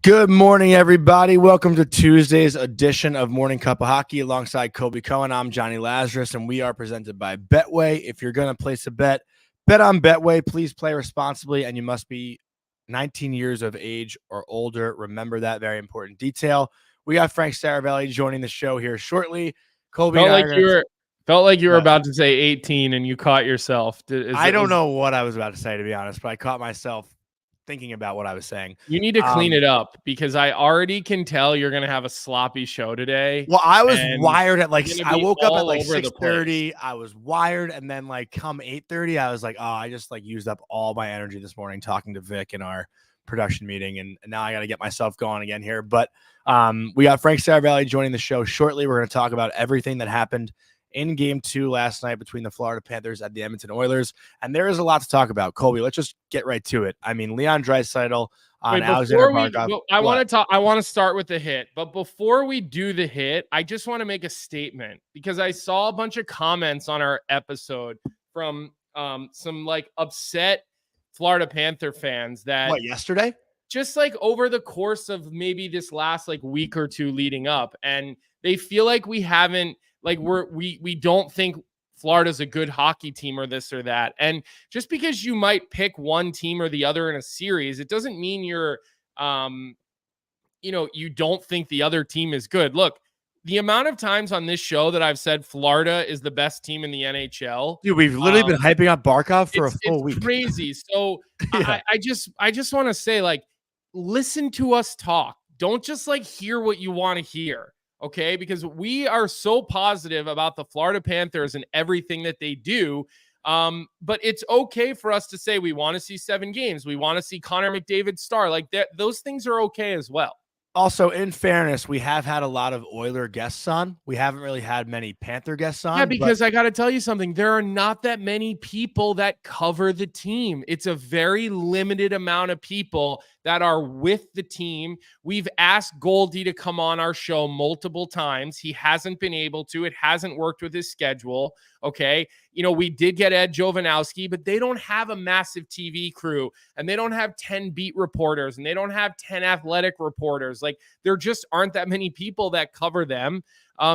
Good morning, everybody. Welcome to Tuesday's edition of Morning Cup of Hockey alongside Colby Cohen. I'm Jonny Lazarus, and we are presented by Betway. If you're going to place a bet on Betway. Please play responsibly, and you must be 19 years of age or older. Remember that very important detail. We got Frank Seravalli joining the show here shortly. Colby felt like you were about to say 18 and you caught yourself. I don't know what I was about to say, to be honest, but I caught myself thinking about what I was saying. You need to clean it up because I already can tell you're going to have a sloppy show today. Well, I was wired at I woke up at 6:30. I was wired, and then come 8:30, I was like, oh, I just used up all my energy this morning talking to Vic in our production meeting, and now I got to get myself going again here. But we got Frank Seravalli joining the show shortly. We're going to talk about everything that happened in Game 2 last night between the Florida Panthers and the Edmonton Oilers. And there is a lot to talk about. Colby, let's just get right to it. I mean, Leon Draisaitl on Alexander Barkov. I want to start with the hit. But before we do the hit, I just want to make a statement because I saw a bunch of comments on our episode from some upset Florida Panther fans that yesterday? Just over the course of maybe this last week or two leading up. And they feel like we haven't we don't think Florida's a good hockey team or this or that. And just because you might pick one team or the other in a series, it doesn't mean you're, you don't think the other team is good. Look, the amount of times on this show that I've said Florida is the best team in the NHL. Dude, we've literally been hyping up Barkov for a full week. It's crazy. So yeah. I just want to say, listen to us talk. Don't just hear what you want to hear. Okay, because we are so positive about the Florida Panthers and everything that they do. But it's okay for us to say we want to see 7 games. We want to see Connor McDavid star. Those things are okay as well. Also, in fairness, we have had a lot of Oiler guests on. We haven't really had many Panther guests on. Yeah, because I got to tell you something. There are not that many people that cover the team. It's a very limited amount of people that are with the team. We've asked Goldie to come on our show multiple times. He hasn't been able to. It hasn't worked with his schedule. Okay. We did get Ed Jovanowski, but they don't have a massive TV crew and they don't have 10 beat reporters and they don't have 10 athletic reporters. There just aren't that many people that cover them.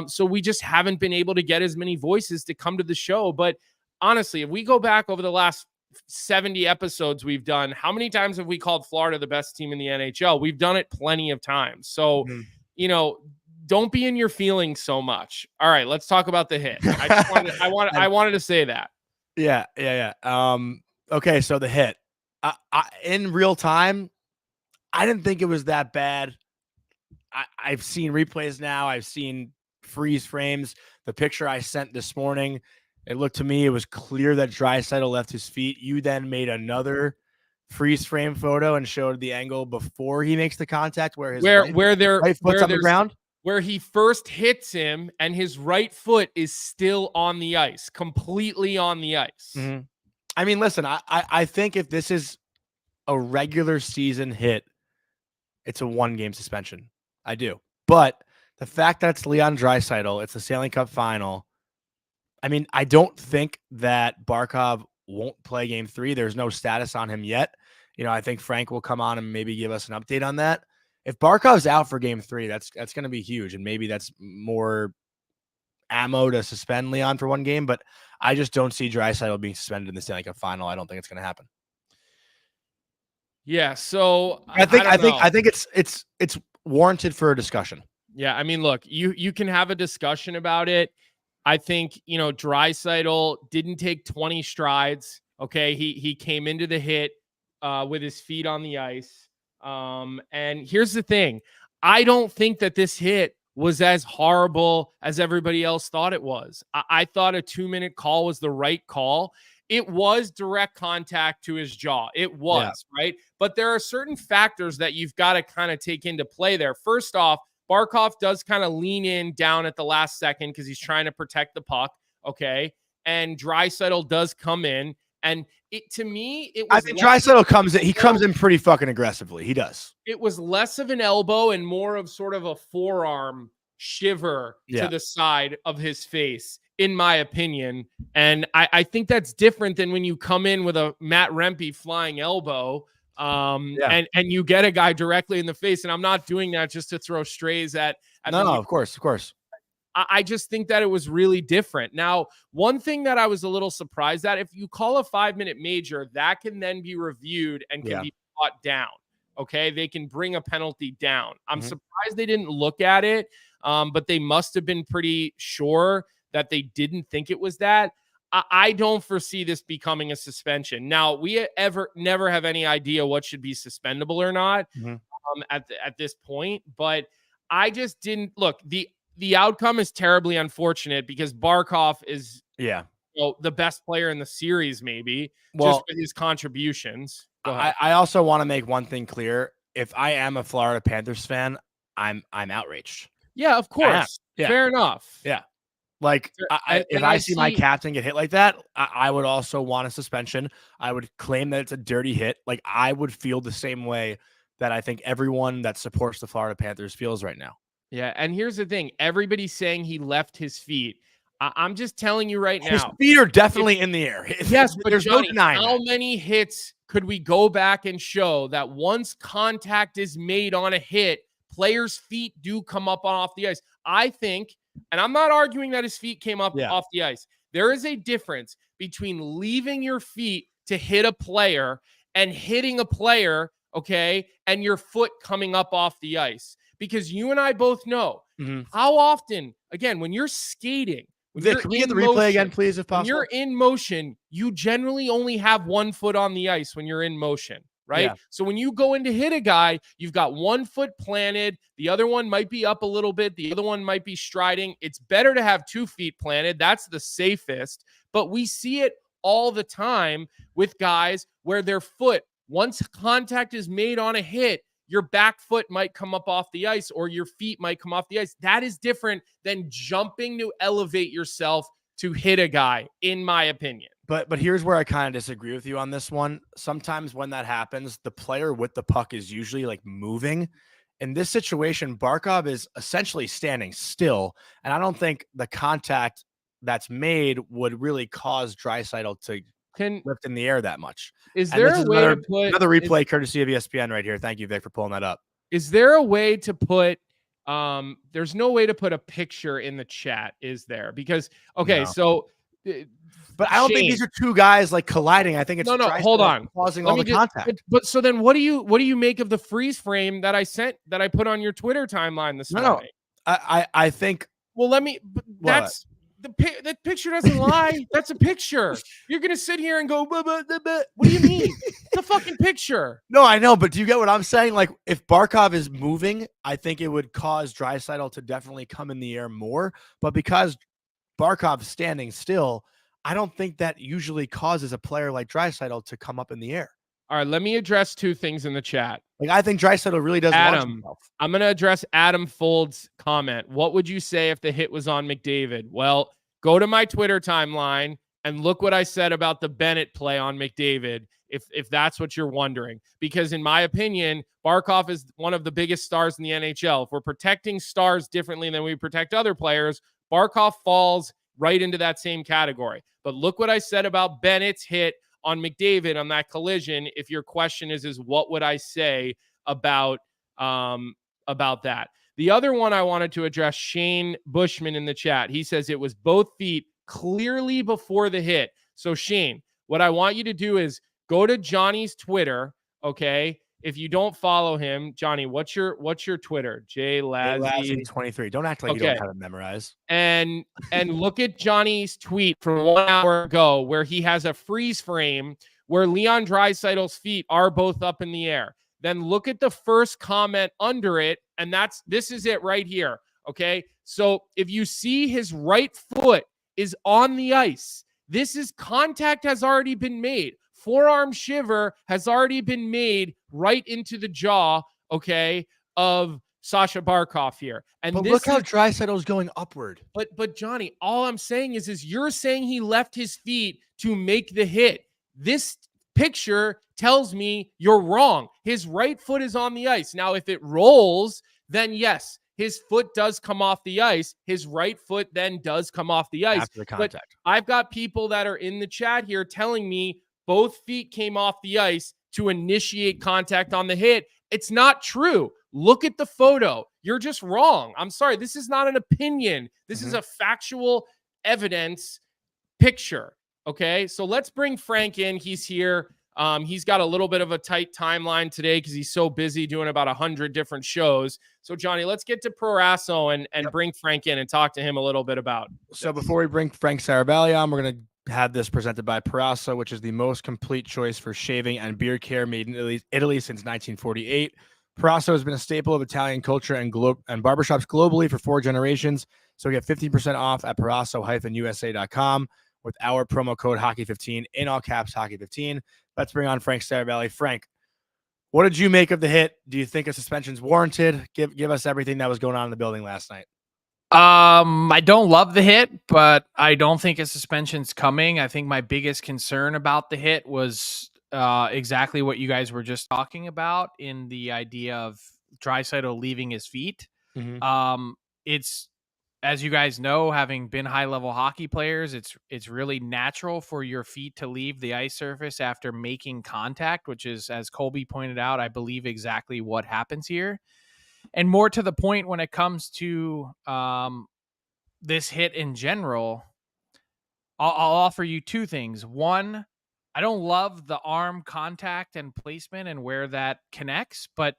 So we just haven't been able to get as many voices to come to the show. But honestly, if we go back over the last 70 episodes we've done, how many times have we called Florida the best team in the NHL? We've done it plenty of times. So, don't be in your feelings so much. All right, let's talk about the hit. I wanted to say that. Yeah. Okay, so the hit. In real time, I didn't think it was that bad. I've seen replays now. I've seen freeze frames. The picture I sent this morning, it looked to me, it was clear that Draisaitl left his feet. You then made another freeze frame photo and showed the angle before he makes the contact where his right foot's on the ground. Where he first hits him and his right foot is still on the ice, completely on the ice. Mm-hmm. I mean, listen, I think if this is a regular season hit, it's a 1-game suspension. I do. But the fact that it's Leon Draisaitl, it's the Stanley Cup Final. I mean, I don't think that Barkov won't play Game 3. There's no status on him yet. I think Frank will come on and maybe give us an update on that. If Barkov's out for Game 3, that's going to be huge, and maybe that's more ammo to suspend Leon for 1 game. But I just don't see Draisaitl being suspended in the Stanley Cup Final. I don't think it's going to happen. Yeah, so I think it's warranted for a discussion. Yeah, I mean, look, you can have a discussion about it. I think Draisaitl didn't take 20 strides. Okay, he came into the hit with his feet on the ice. And here's the thing. I don't think that this hit was as horrible as everybody else thought it was. I thought a 2-minute call was the right call. It was direct contact to his jaw. It was, right? But there are certain factors that you've got to kind of take into play there. First off, Barkov does kind of lean in down at the last second because he's trying to protect the puck, okay? And Draisaitl does come in. And to me, it was. I think Draisaitl comes in. He comes in pretty fucking aggressively. He does. It was less of an elbow and more of sort of a forearm shiver to the side of his face, in my opinion. And I think that's different than when you come in with a Matt Rempe flying elbow. And you get a guy directly in the face. And I'm not doing that just to throw strays at no, of course. I just think that it was really different. Now, one thing that I was a little surprised at, if you call a 5-minute major, that can then be reviewed and can be brought down. Okay, they can bring a penalty down. I'm surprised they didn't look at it, but they must have been pretty sure that they didn't think it was that. I don't foresee this becoming a suspension. Now, we never have any idea what should be suspendable or not at this point, but I just didn't look. The outcome is terribly unfortunate because Barkov is the best player in the series, maybe just with his contributions. I also want to make one thing clear. If I am a Florida Panthers fan, I'm outraged. Yeah, of course. Fair enough. Yeah. Like, if I see my captain get hit like that, I would also want a suspension. I would claim that it's a dirty hit. Like, I would feel the same way that I think everyone that supports the Florida Panthers feels right now. Yeah, and here's the thing. Everybody's saying he left his feet. I'm just telling you right now. His feet are definitely in the air. Yes, but there's Johnny, no denying how many hits could we go back and show that once contact is made on a hit, players' feet do come up off the ice? I think, and I'm not arguing that his feet came up off the ice. There is a difference between leaving your feet to hit a player and hitting a player, okay, and your foot coming up off the ice. Because you and I both know how often, again, when you're skating, Vic, can we get the replay again, please, if possible? When you're in motion, you generally only have one foot on the ice when you're in motion, right? Yeah. So when you go in to hit a guy, you've got one foot planted. The other one might be up a little bit. The other one might be striding. It's better to have 2 feet planted. That's the safest. But we see it all the time with guys where their foot, once contact is made on a hit, your back foot might come up off the ice or your feet might come off the ice. That is different than jumping to elevate yourself to hit a guy, in my opinion. But here's where I kind of disagree with you on this one. Sometimes when that happens, the player with the puck is usually like moving. In this situation, Barkov is essentially standing still. And I don't think the contact that's made would really cause Draisaitl to lift in the air that much. Is there a way to put another replay courtesy of ESPN right here? Thank you, Vic, for pulling that up. Is there a way to put there's no way to put a picture in the chat, is there? Because so but I don't think these are two guys like colliding. I think it's hold on, causing all the contact. But so then what do you make of the freeze frame that I put on your Twitter timeline this morning? I think that picture doesn't lie. That's a picture. You're going to sit here and go, what do you mean? It's a fucking picture. No, I know, but do you get what I'm saying? Like, if Barkov is moving, I think it would cause Draisaitl to definitely come in the air more. But because Barkov's standing still, I don't think that usually causes a player like Draisaitl to come up in the air. All right, let me address 2 things in the chat. Like, I think Draisaitl really does launch himself. I'm going to address Adam Fold's comment. What would you say if the hit was on McDavid? Well, go to my Twitter timeline and look what I said about the Bennett play on McDavid, if that's what you're wondering. Because in my opinion, Barkov is one of the biggest stars in the NHL. If we're protecting stars differently than we protect other players, Barkov falls right into that same category. But look what I said about Bennett's hit on McDavid on that collision. If your question is what would I say about that? The other one I wanted to address, Shane Bushman in the chat. He says it was both feet clearly before the hit. So Shane, what I want you to do is go to Johnny's Twitter. Okay. If you don't follow him, Johnny, what's your Twitter? Lazzy23. Don't act like you don't have it memorized. And look at Johnny's tweet from 1 hour ago where he has a freeze frame where Leon Draisaitl's feet are both up in the air. Then look at the first comment under it, and this is it right here. Okay. So if you see his right foot is on the ice, this is contact has already been made. Forearm shiver has already been made right into the jaw, okay, of Sasha Barkov here. And but look how Draisaitl's going upward. But Johnny, all I'm saying is you're saying he left his feet to make the hit. This picture tells me you're wrong. His right foot is on the ice. Now, if it rolls, then yes, his foot does come off the ice. His right foot then does come off the ice. After the contact. But I've got people that are in the chat here telling me both feet came off the ice to initiate contact on the hit. It's not true. Look at the photo. You're just wrong. I'm sorry. This is not an opinion. This is a factual evidence picture. Okay. So let's bring Frank in. He's here. He's got a little bit of a tight timeline today because he's so busy doing about 100 different shows. So Jonny, let's get to Proraso and bring Frank in and talk to him a little bit about. So before we bring Frank Seravalli on, we're going to have this presented by Proraso, which is the most complete choice for shaving and beard care made in Italy since 1948. Proraso has been a staple of Italian culture and barbershops globally for 4 generations. So get 15% off at proraso-usa.com with our promo code Hockey15 in all caps Hockey15. Let's bring on Frank Seravalli. Frank, what did you make of the hit? Do you think a suspension's warranted? Give us everything that was going on in the building last night. I don't love the hit, but I don't think a suspension's coming. I think my biggest concern about the hit was exactly what you guys were just talking about in the idea of Draisaitl leaving his feet. It's, as you guys know, having been high-level hockey players, it's really natural for your feet to leave the ice surface after making contact, which is, as Colby pointed out, I believe exactly what happens here. And more to the point, when it comes to this hit in general, I'll offer you 2 things. One, I don't love the arm contact and placement and where that connects, but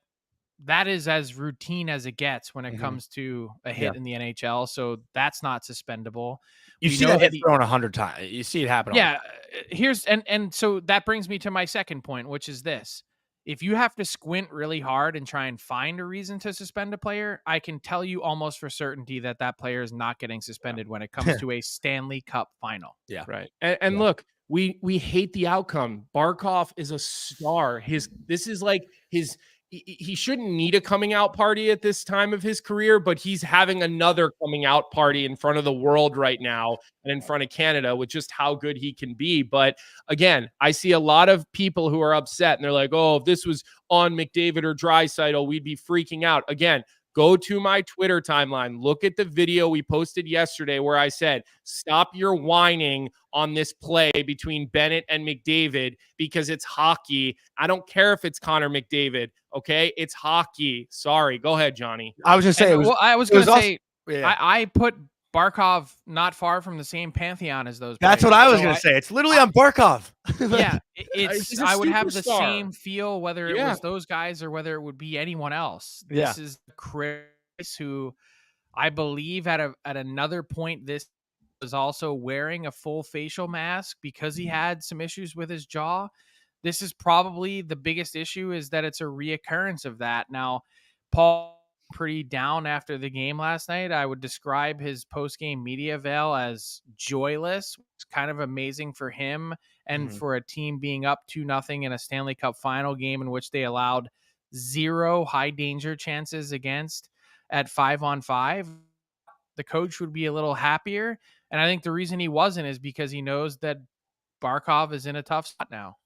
that is as routine as it gets when it comes to a hit in the NHL. So that's not suspendable. You see that hit thrown 100 times. You see it happen. Yeah. And so that brings me to my second point, which is this. If you have to squint really hard and try and find a reason to suspend a player, I can tell you almost for certainty that player is not getting suspended when it comes to a Stanley Cup final. Yeah. Right. And look, we hate the outcome. Barkov is a star. This is like he shouldn't need a coming out party at this time of his career, but he's having another coming out party in front of the world right now and in front of Canada with just how good he can be. But again, I see a lot of people who are upset and they're like, oh, if this was on McDavid or Draisaitl, we'd be freaking out. Again, go to my Twitter timeline. Look at the video we posted yesterday where I said, stop your whining on this play between Bennett and McDavid because it's hockey. I don't care if it's Connor McDavid. Okay. It's hockey. Sorry. Go ahead, Jonny. I was just saying, I put Barkov not far from the same pantheon as those players. That's what I was going to say. It's literally on Barkov. Yeah. I would have the same feel whether it was those guys or whether it would be anyone else. This is Chris, who I believe at another point this was also wearing a full facial mask because he had some issues with his jaw. This is probably the biggest issue, is that it's a reoccurrence of that. Now, Paul pretty down after the game last night. I would describe his post-game media avail as joyless. It's kind of amazing for him and for a team being up 2-0 in a Stanley Cup final game in which they allowed 0 high danger chances against at 5-on-5. The coach would be a little happier. And I think the reason he wasn't is because he knows that Barkov is in a tough spot now.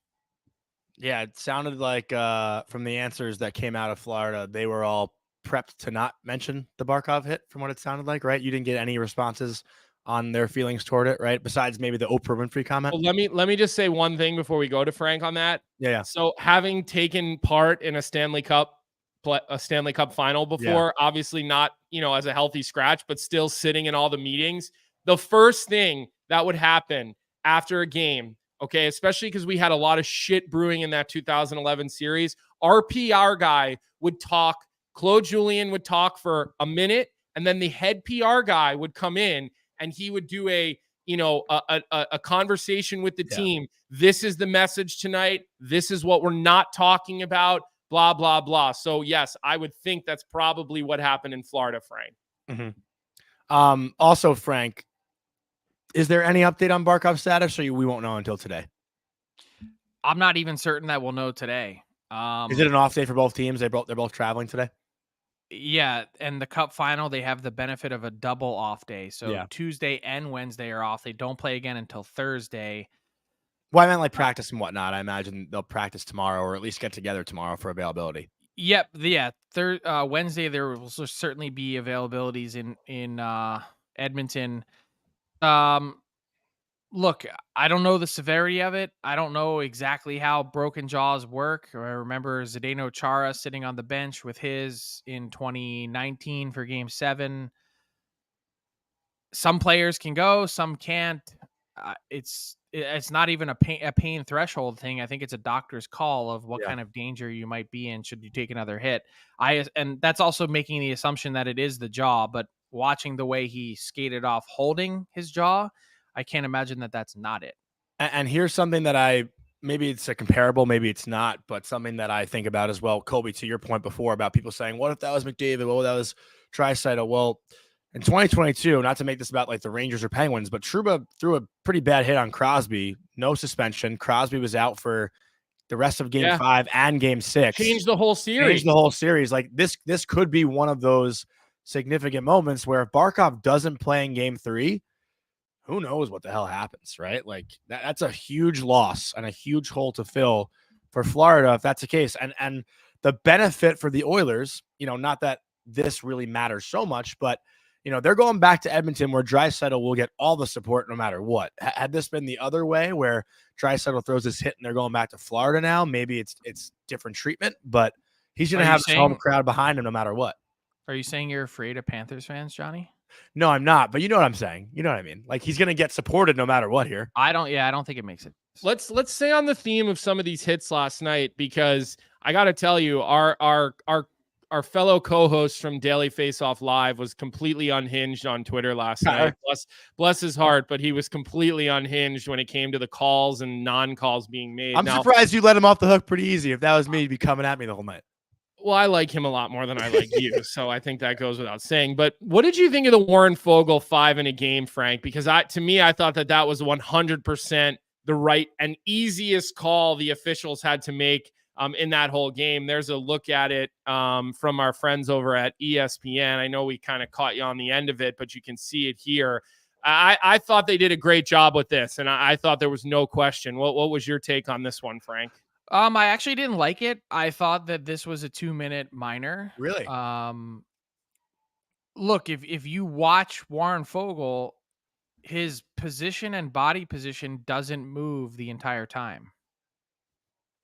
Yeah, it sounded like from the answers that came out of Florida, they were all prepped to not mention the Barkov hit from what it sounded like, right? You didn't get any responses on their feelings toward it, right? Besides maybe the Oprah Winfrey comment. Well, let me just say one thing before we go to Frank on that. Yeah. So having taken part in a Stanley Cup final before, obviously not, as a healthy scratch, but still sitting in all the meetings, the first thing that would happen after a game, okay, especially because we had a lot of shit brewing in that 2011 series, our PR guy would talk, Claude Julien would talk for a minute, and then the head PR guy would come in and he would do a conversation with the team. This is the message tonight. This is what we're not talking about, blah, blah, blah. So yes, I would think that's probably what happened in Florida, Frank. Also, Frank, is there any update on Barkov's status, or we won't know until today? I'm not even certain that we'll know today. Is it an off day for both teams? They're both traveling today? Yeah, and the Cup final, they have the benefit of a double off day. So Tuesday and Wednesday are off. They don't play again until Thursday. Well, I meant like practice and whatnot. I imagine they'll practice tomorrow, or at least get together tomorrow for availability. Yep. Yeah. Wednesday, there will certainly be availabilities in Edmonton. Look, I don't know the severity of it. I don't know exactly how broken jaws work. I remember Zdeno Chara sitting on the bench with his in 2019 for Game 7. Some players can go, some can't. It's not even a pain threshold thing. I think it's a doctor's call of what kind of danger you might be in should you take another hit. And that's also making the assumption that it is the jaw, but watching the way he skated off holding his jaw, I can't imagine that that's not it. And here's something that maybe it's a comparable, maybe it's not, but something that I think about as well. Colby, to your point before about people saying, what if that was McDavid? What if that was Draisaitl? Well, in 2022, not to make this about like the Rangers or Penguins, but Trouba threw a pretty bad hit on Crosby. No suspension. Crosby was out for the rest of Game 5 and Game 6. Changed the whole series. Like this could be one of those significant moments where if Barkov doesn't play in Game 3, who knows what the hell happens, right? Like that's a huge loss and a huge hole to fill for Florida if that's the case. And the benefit for the Oilers, not that this really matters so much, but they're going back to Edmonton where Draisaitl will get all the support no matter what. Had this been the other way where Draisaitl throws his hit and they're going back to Florida now, maybe it's different treatment, but he's going to have his home crowd behind him no matter what. Are you saying you're afraid of Panthers fans, Johnny? No, I'm not, but you know what I'm saying. You know what I mean? Like he's going to get supported no matter what here. I don't think it makes it. Let's stay on the theme of some of these hits last night, because I got to tell you, our fellow co-host from Daily Faceoff Live was completely unhinged on Twitter last night. Bless his heart, but he was completely unhinged when it came to the calls and non-calls being made. I'm surprised you let him off the hook pretty easy. If that was me, he'd be coming at me the whole night. Well, I like him a lot more than I like you, so I think that goes without saying. But what did you think of the Warren Fogle 5 in a game, Frank? Because to me, I thought that was 100% the right and easiest call the officials had to make in that whole game. There's a look at it from our friends over at ESPN. I know we kind of caught you on the end of it, but you can see it here. I thought they did a great job with this, and I thought there was no question. What was your take on this one, Frank? I actually didn't like it. I thought that this was a 2-minute minor. Really? Look, if you watch Warren Fogle, his position and body position doesn't move the entire time.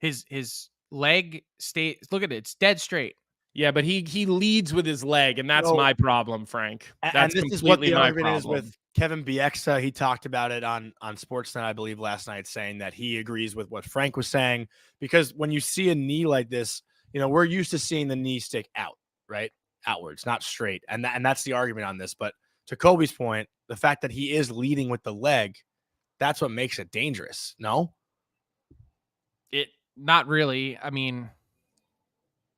His leg stays, look at it, it's dead straight. Yeah, but he leads with his leg, and that's my problem, Frank. That's and this is what the argument is with Kevin Bieksa. He talked about it on Sportsnet, I believe, last night, saying that he agrees with what Frank was saying, because when you see a knee like this, we're used to seeing the knee stick out, right? Outwards, not straight. And that's the argument on this. But to Kobe's point, the fact that he is leading with the leg, that's what makes it dangerous. No? Not really. I mean,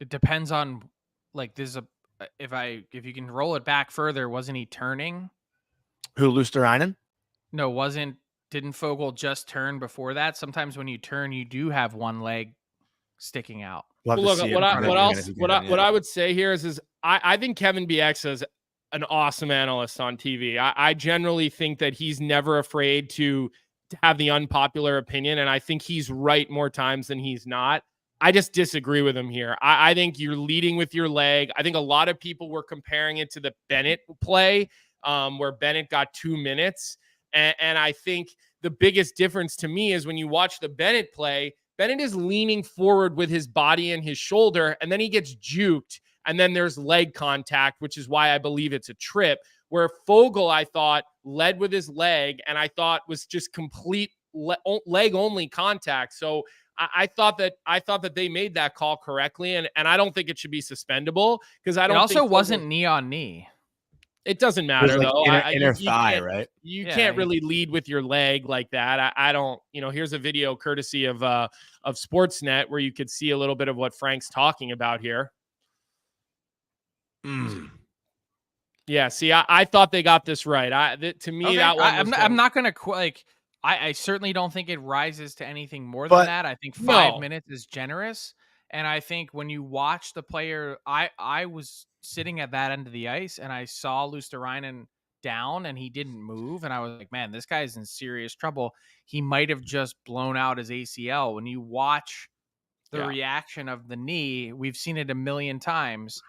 it depends on, like, if you can roll it back further, wasn't he turning? Who, Luosterainen? No, didn't Fogle just turn before that? Sometimes when you turn, you do have one leg sticking out. Look, what I would say here is I think Kevin Bieksa is an awesome analyst on TV. I generally think that he's never afraid to have the unpopular opinion, and I think he's right more times than he's not. I just disagree with him here. I think you're leading with your leg. I think a lot of people were comparing it to the Bennett play, where Bennett got 2 minutes. And I think the biggest difference to me is when you watch the Bennett play, Bennett is leaning forward with his body and his shoulder, and then he gets juked, and then there's leg contact, which is why I believe it's a trip, where Fogle, I thought, led with his leg, and I thought was just complete leg-only contact. So I thought that they made that call correctly, and I don't think it should be suspendable, because I don't. It also wasn't knee on knee. It doesn't matter, like though. Inner thigh, right? You can't really lead with your leg like that. I don't. Here's a video courtesy of Sportsnet where you could see a little bit of what Frank's talking about here. Yeah, see, I thought they got this right. To me, okay, that one. I'm not going to I certainly don't think it rises to anything more than that. I think 5 minutes is generous. And I think when you watch the player, I was sitting at that end of the ice and I saw Luosterainen down and he didn't move. And I was like, man, this guy's in serious trouble. He might have just blown out his ACL. When you watch the reaction of the knee, we've seen it a million times.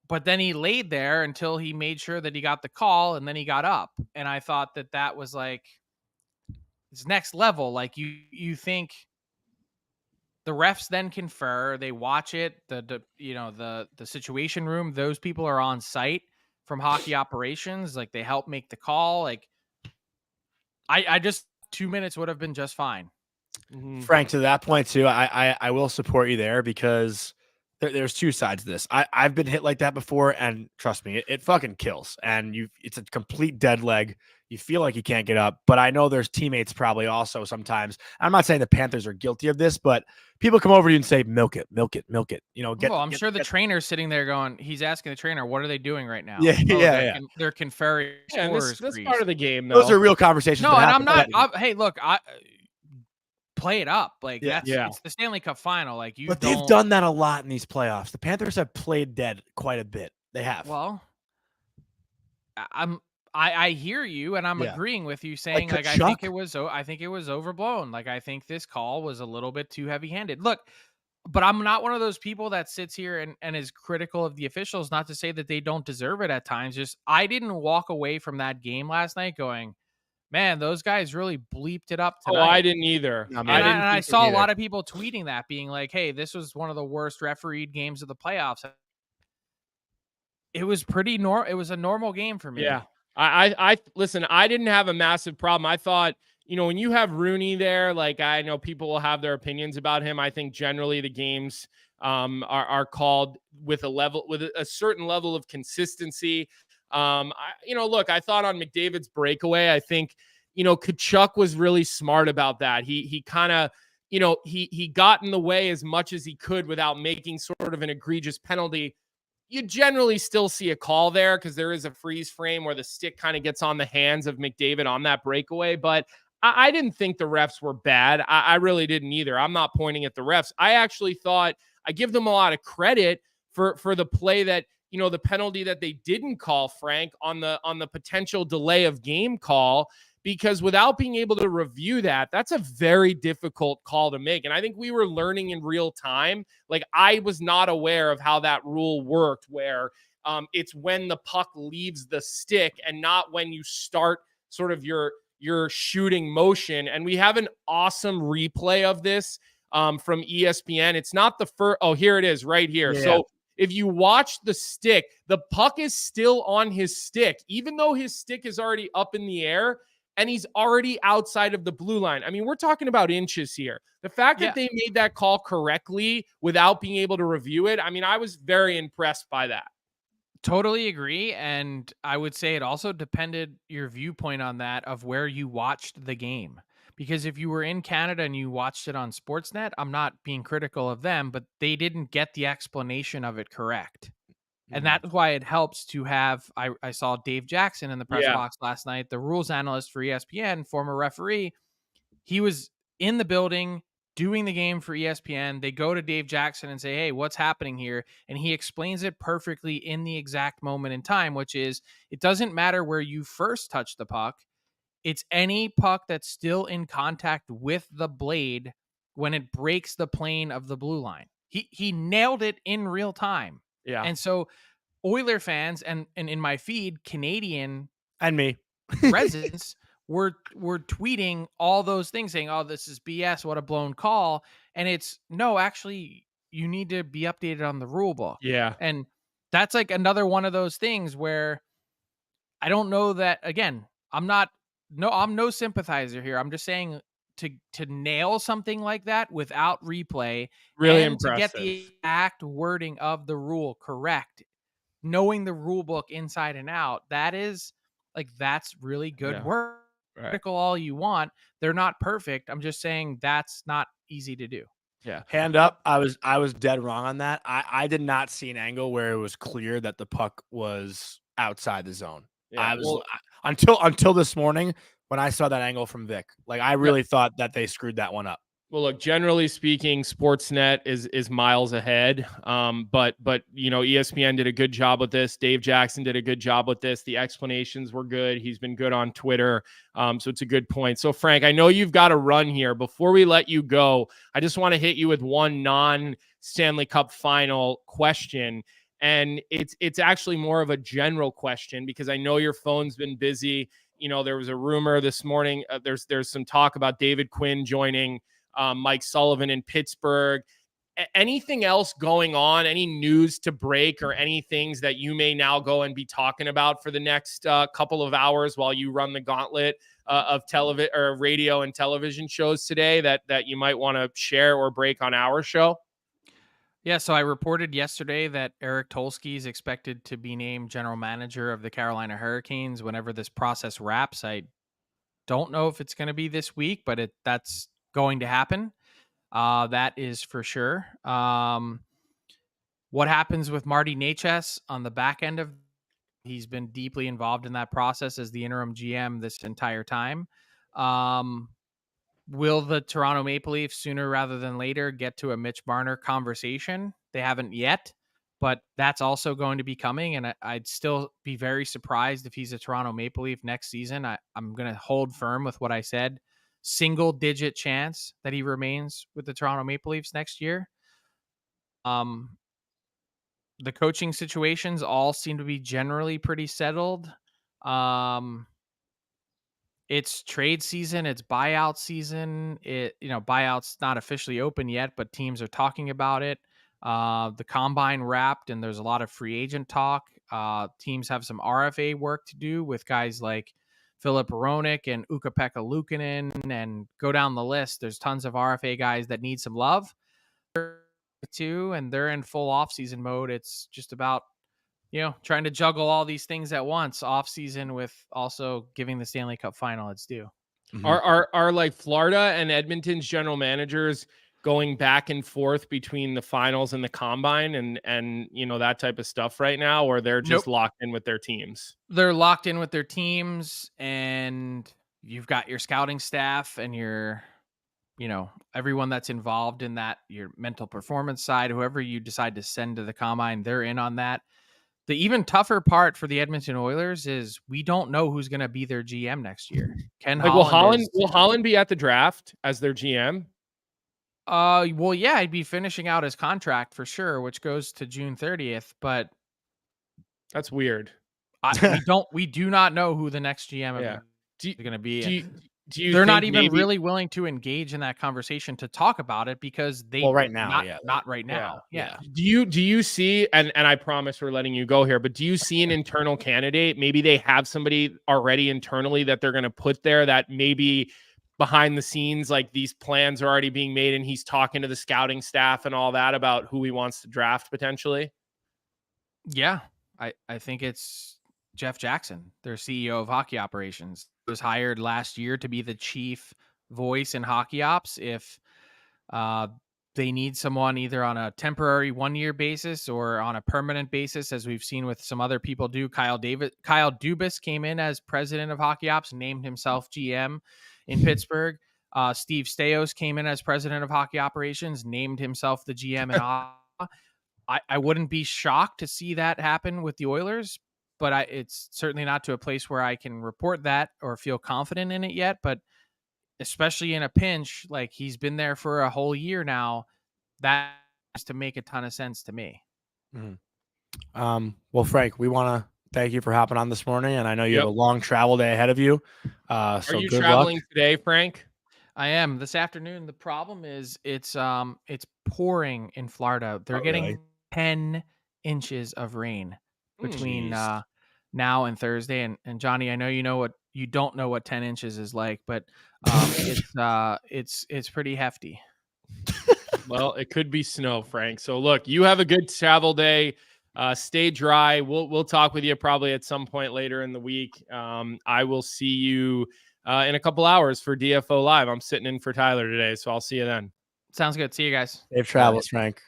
but then he laid there until he made sure that he got the call, and then he got up. And I thought that was like, it's next level. Like you think the refs then confer, they watch it, the situation room, those people are on site from hockey operations, like they help make the call. Like I just 2 minutes would have been just fine. Mhm. Frank, to that point too, I will support you there because there's two sides to this. I've been hit like that before, and trust me, it fucking kills. And it's a complete dead leg. You feel like you can't get up, but I know there's teammates probably also sometimes. I'm not saying the Panthers are guilty of this, but people come over to you and say, milk it, milk it, milk it. I'm sure the trainer's sitting there going, he's asking the trainer, what are they doing right now? Yeah, yeah. They're conferring scores. That's part of the game, though. Those are real conversations. No, and I'm not. Hey, look, play it up. Like it's the Stanley Cup Final. Like but they've done that a lot in these playoffs. The Panthers have played dead quite a bit. They have. Well, I hear you, and I'm agreeing with you, saying like I think it was overblown. Like I think this call was a little bit too heavy-handed. Look, but I'm not one of those people that sits here and is critical of the officials. Not to say that they don't deserve it at times. Just I didn't walk away from that game last night going, man, those guys really bleeped it up tonight. Oh, I didn't either. No, I saw a lot of people tweeting that, being like, hey, this was one of the worst refereed games of the playoffs. It was pretty normal. It was a normal game for me. Yeah. I listen, I didn't have a massive problem. I thought, when you have Rooney there, like I know people will have their opinions about him. I think generally the games are called with a certain level of consistency. Look, I thought on McDavid's breakaway, I think, Tkachuk was really smart about that. He kind of, he got in the way as much as he could without making sort of an egregious penalty. You generally still see a call there because there is a freeze frame where the stick kind of gets on the hands of McDavid on that breakaway. But I didn't think the refs were bad. I really didn't either. I'm not pointing at the refs. I actually thought I give them a lot of credit for the play that, the penalty that they didn't call, Frank, on the potential delay of game call, because without being able to review that's a very difficult call to make. And I think we were learning in real time. Like I was not aware of how that rule worked, where it's when the puck leaves the stick and not when you start sort of your shooting motion. And we have an awesome replay of this from ESPN. It's not the first. Oh, here it is right here. Yeah. So if you watch the stick, the puck is still on his stick, even though his stick is already up in the air and he's already outside of the blue line. I mean, we're talking about inches here. The fact that they made that call correctly without being able to review it, I mean, I was very impressed by that. Totally agree. And I would say it also depended your viewpoint on that of where you watched the game. Because if you were in Canada and you watched it on Sportsnet, I'm not being critical of them, but they didn't get the explanation of it correct. And that's why it helps to have, I saw Dave Jackson in the press box last night, the rules analyst for ESPN, former referee. He was in the building doing the game for ESPN. They go to Dave Jackson and say, hey, what's happening here? And he explains it perfectly in the exact moment in time, which is it doesn't matter where you first touch the puck. It's any puck that's still in contact with the blade when it breaks the plane of the blue line. He nailed it in real time. Yeah. And so Oiler fans and in my feed, Canadian and me residents were tweeting all those things saying, oh, this is BS. What a blown call. And it's no, actually, you need to be updated on the rule book. Yeah. And that's like another one of those things where I don't know that, again, I'm no sympathizer here. I'm just saying to nail something like that without replay, really and impressive. To get the exact wording of the rule correct, knowing the rule book inside and out, that's really good work. Right. Critical all you want. They're not perfect. I'm just saying that's not easy to do. Yeah. Hand up. I was dead wrong on that. I did not see an angle where it was clear that the puck was outside the zone. Yeah, until this morning when I saw that angle from Vic. Like I really thought that they screwed that one up. Well, look, generally speaking, Sportsnet is miles ahead. But ESPN did a good job with this. Dave Jackson did a good job with this. The explanations were good. He's been good on Twitter. So it's a good point. So Frank, I know you've got to run here. Before we let you go, I just want to hit you with one non-Stanley Cup Final question. And it's actually more of a general question, because I know your phone's been busy. There was a rumor this morning. There's some talk about David Quinn joining Mike Sullivan in Pittsburgh. Anything else going on? Any news to break, or any things that you may now go and be talking about for the next couple of hours while you run the gauntlet of television or radio and television shows today that you might want to share or break on our show? Yeah, so I reported yesterday that Eric Tolsky is expected to be named general manager of the Carolina Hurricanes whenever this process wraps. I don't know if it's going to be this week, but that's going to happen. That is for sure. What happens with Marty Necas on the back end of, he's been deeply involved in that process as the interim GM this entire time. Will the Toronto Maple Leafs sooner rather than later get to a Mitch Marner conversation? They haven't yet, but that's also going to be coming. And I'd still be very surprised if he's a Toronto Maple Leaf next season. I'm going to hold firm with what I said. Single digit chance that he remains with the Toronto Maple Leafs next year. The coaching situations all seem to be generally pretty settled. It's trade season. It's buyout season. Buyout's not officially open yet, but teams are talking about it. The combine wrapped, and there's a lot of free agent talk. Teams have some RFA work to do with guys like Philip Hronek and Ukko-Pekka Luukkonen, and go down the list. There's tons of RFA guys that need some love too, and they're in full off-season mode. It's just about trying to juggle all these things at once, off season with also giving the Stanley Cup Final its due. Mm-hmm. Are like Florida and Edmonton's general managers going back and forth between the finals and the combine and that type of stuff right now, or they're just locked in with their teams? They're locked in with their teams, and you've got your scouting staff and your everyone that's involved in that, your mental performance side, whoever you decide to send to the combine, they're in on that. The even tougher part for the Edmonton Oilers is we don't know who's going to be their GM next year. Will Holland be at the draft as their GM? Well, yeah, he'd be finishing out his contract for sure, which goes to June 30th. But that's weird. We do not know who the next GM is going to be. They're not even really willing to engage in that conversation to talk about it because right now, not right now. Yeah. Do you see, and I promise we're letting you go here, but do you see an internal candidate? Maybe they have somebody already internally that they're going to put there that maybe behind the scenes, like these plans are already being made and he's talking to the scouting staff and all that about who he wants to draft potentially? Yeah. I think it's Jeff Jackson, their CEO of hockey operations. Was hired last year to be the chief voice in hockey ops. If they need someone either on a temporary 1-year basis or on a permanent basis, as we've seen with some other people do. Kyle Dubas came in as president of hockey ops, named himself GM in Pittsburgh. Steve Stais came in as president of hockey operations, named himself the GM in Ottawa. I wouldn't be shocked to see that happen with the Oilers, but it's certainly not to a place where I can report that or feel confident in it yet. But especially in a pinch, like he's been there for a whole year now, that has to make a ton of sense to me. Mm-hmm. Well, Frank, we want to thank you for hopping on this morning, and I know you have a long travel day ahead of you. Are you traveling today, Frank? I am this afternoon. The problem is it's pouring in Florida. They're getting 10 inches of rain between now and Thursday. And Jonny, I know you don't know what 10 inches is like, but it's pretty hefty. Well, it could be snow, Frank. So look, you have a good travel day. Stay dry. We'll talk with you probably at some point later in the week. I will see you in a couple hours for DFO Live. I'm sitting in for Tyler today, so I'll see you then. Sounds good. See you guys. Safe travels, Frank.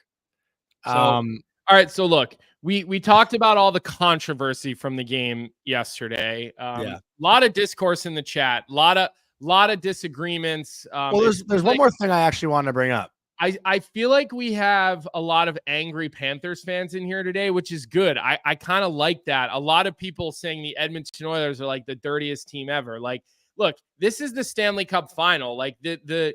All right. So look, we talked about all the controversy from the game yesterday. A lot of discourse in the chat, a lot of disagreements. Well, there's one more thing I actually wanted to bring up. I feel like we have a lot of angry Panthers fans in here today, which is good. I kind of like that. A lot of people saying the Edmonton Oilers are like the dirtiest team ever. Like, look, this is the Stanley Cup Final. Like the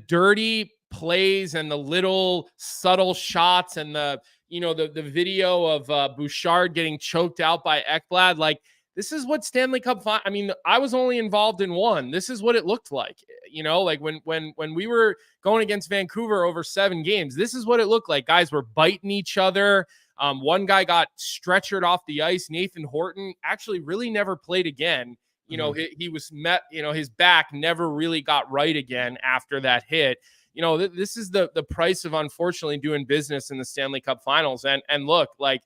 dirty plays and the little subtle shots and the the video of Bouchard getting choked out by Ekblad. Like, this is what Stanley Cup Final. I mean, I was only involved in one. This is what it looked like. Like when we were going against Vancouver over 7 games, this is what it looked like. Guys were biting each other. One guy got stretchered off the ice. Nathan Horton actually really never played again. He was met, his back never really got right again after that hit. This is the price of, unfortunately, doing business in the Stanley Cup Finals. And look, like,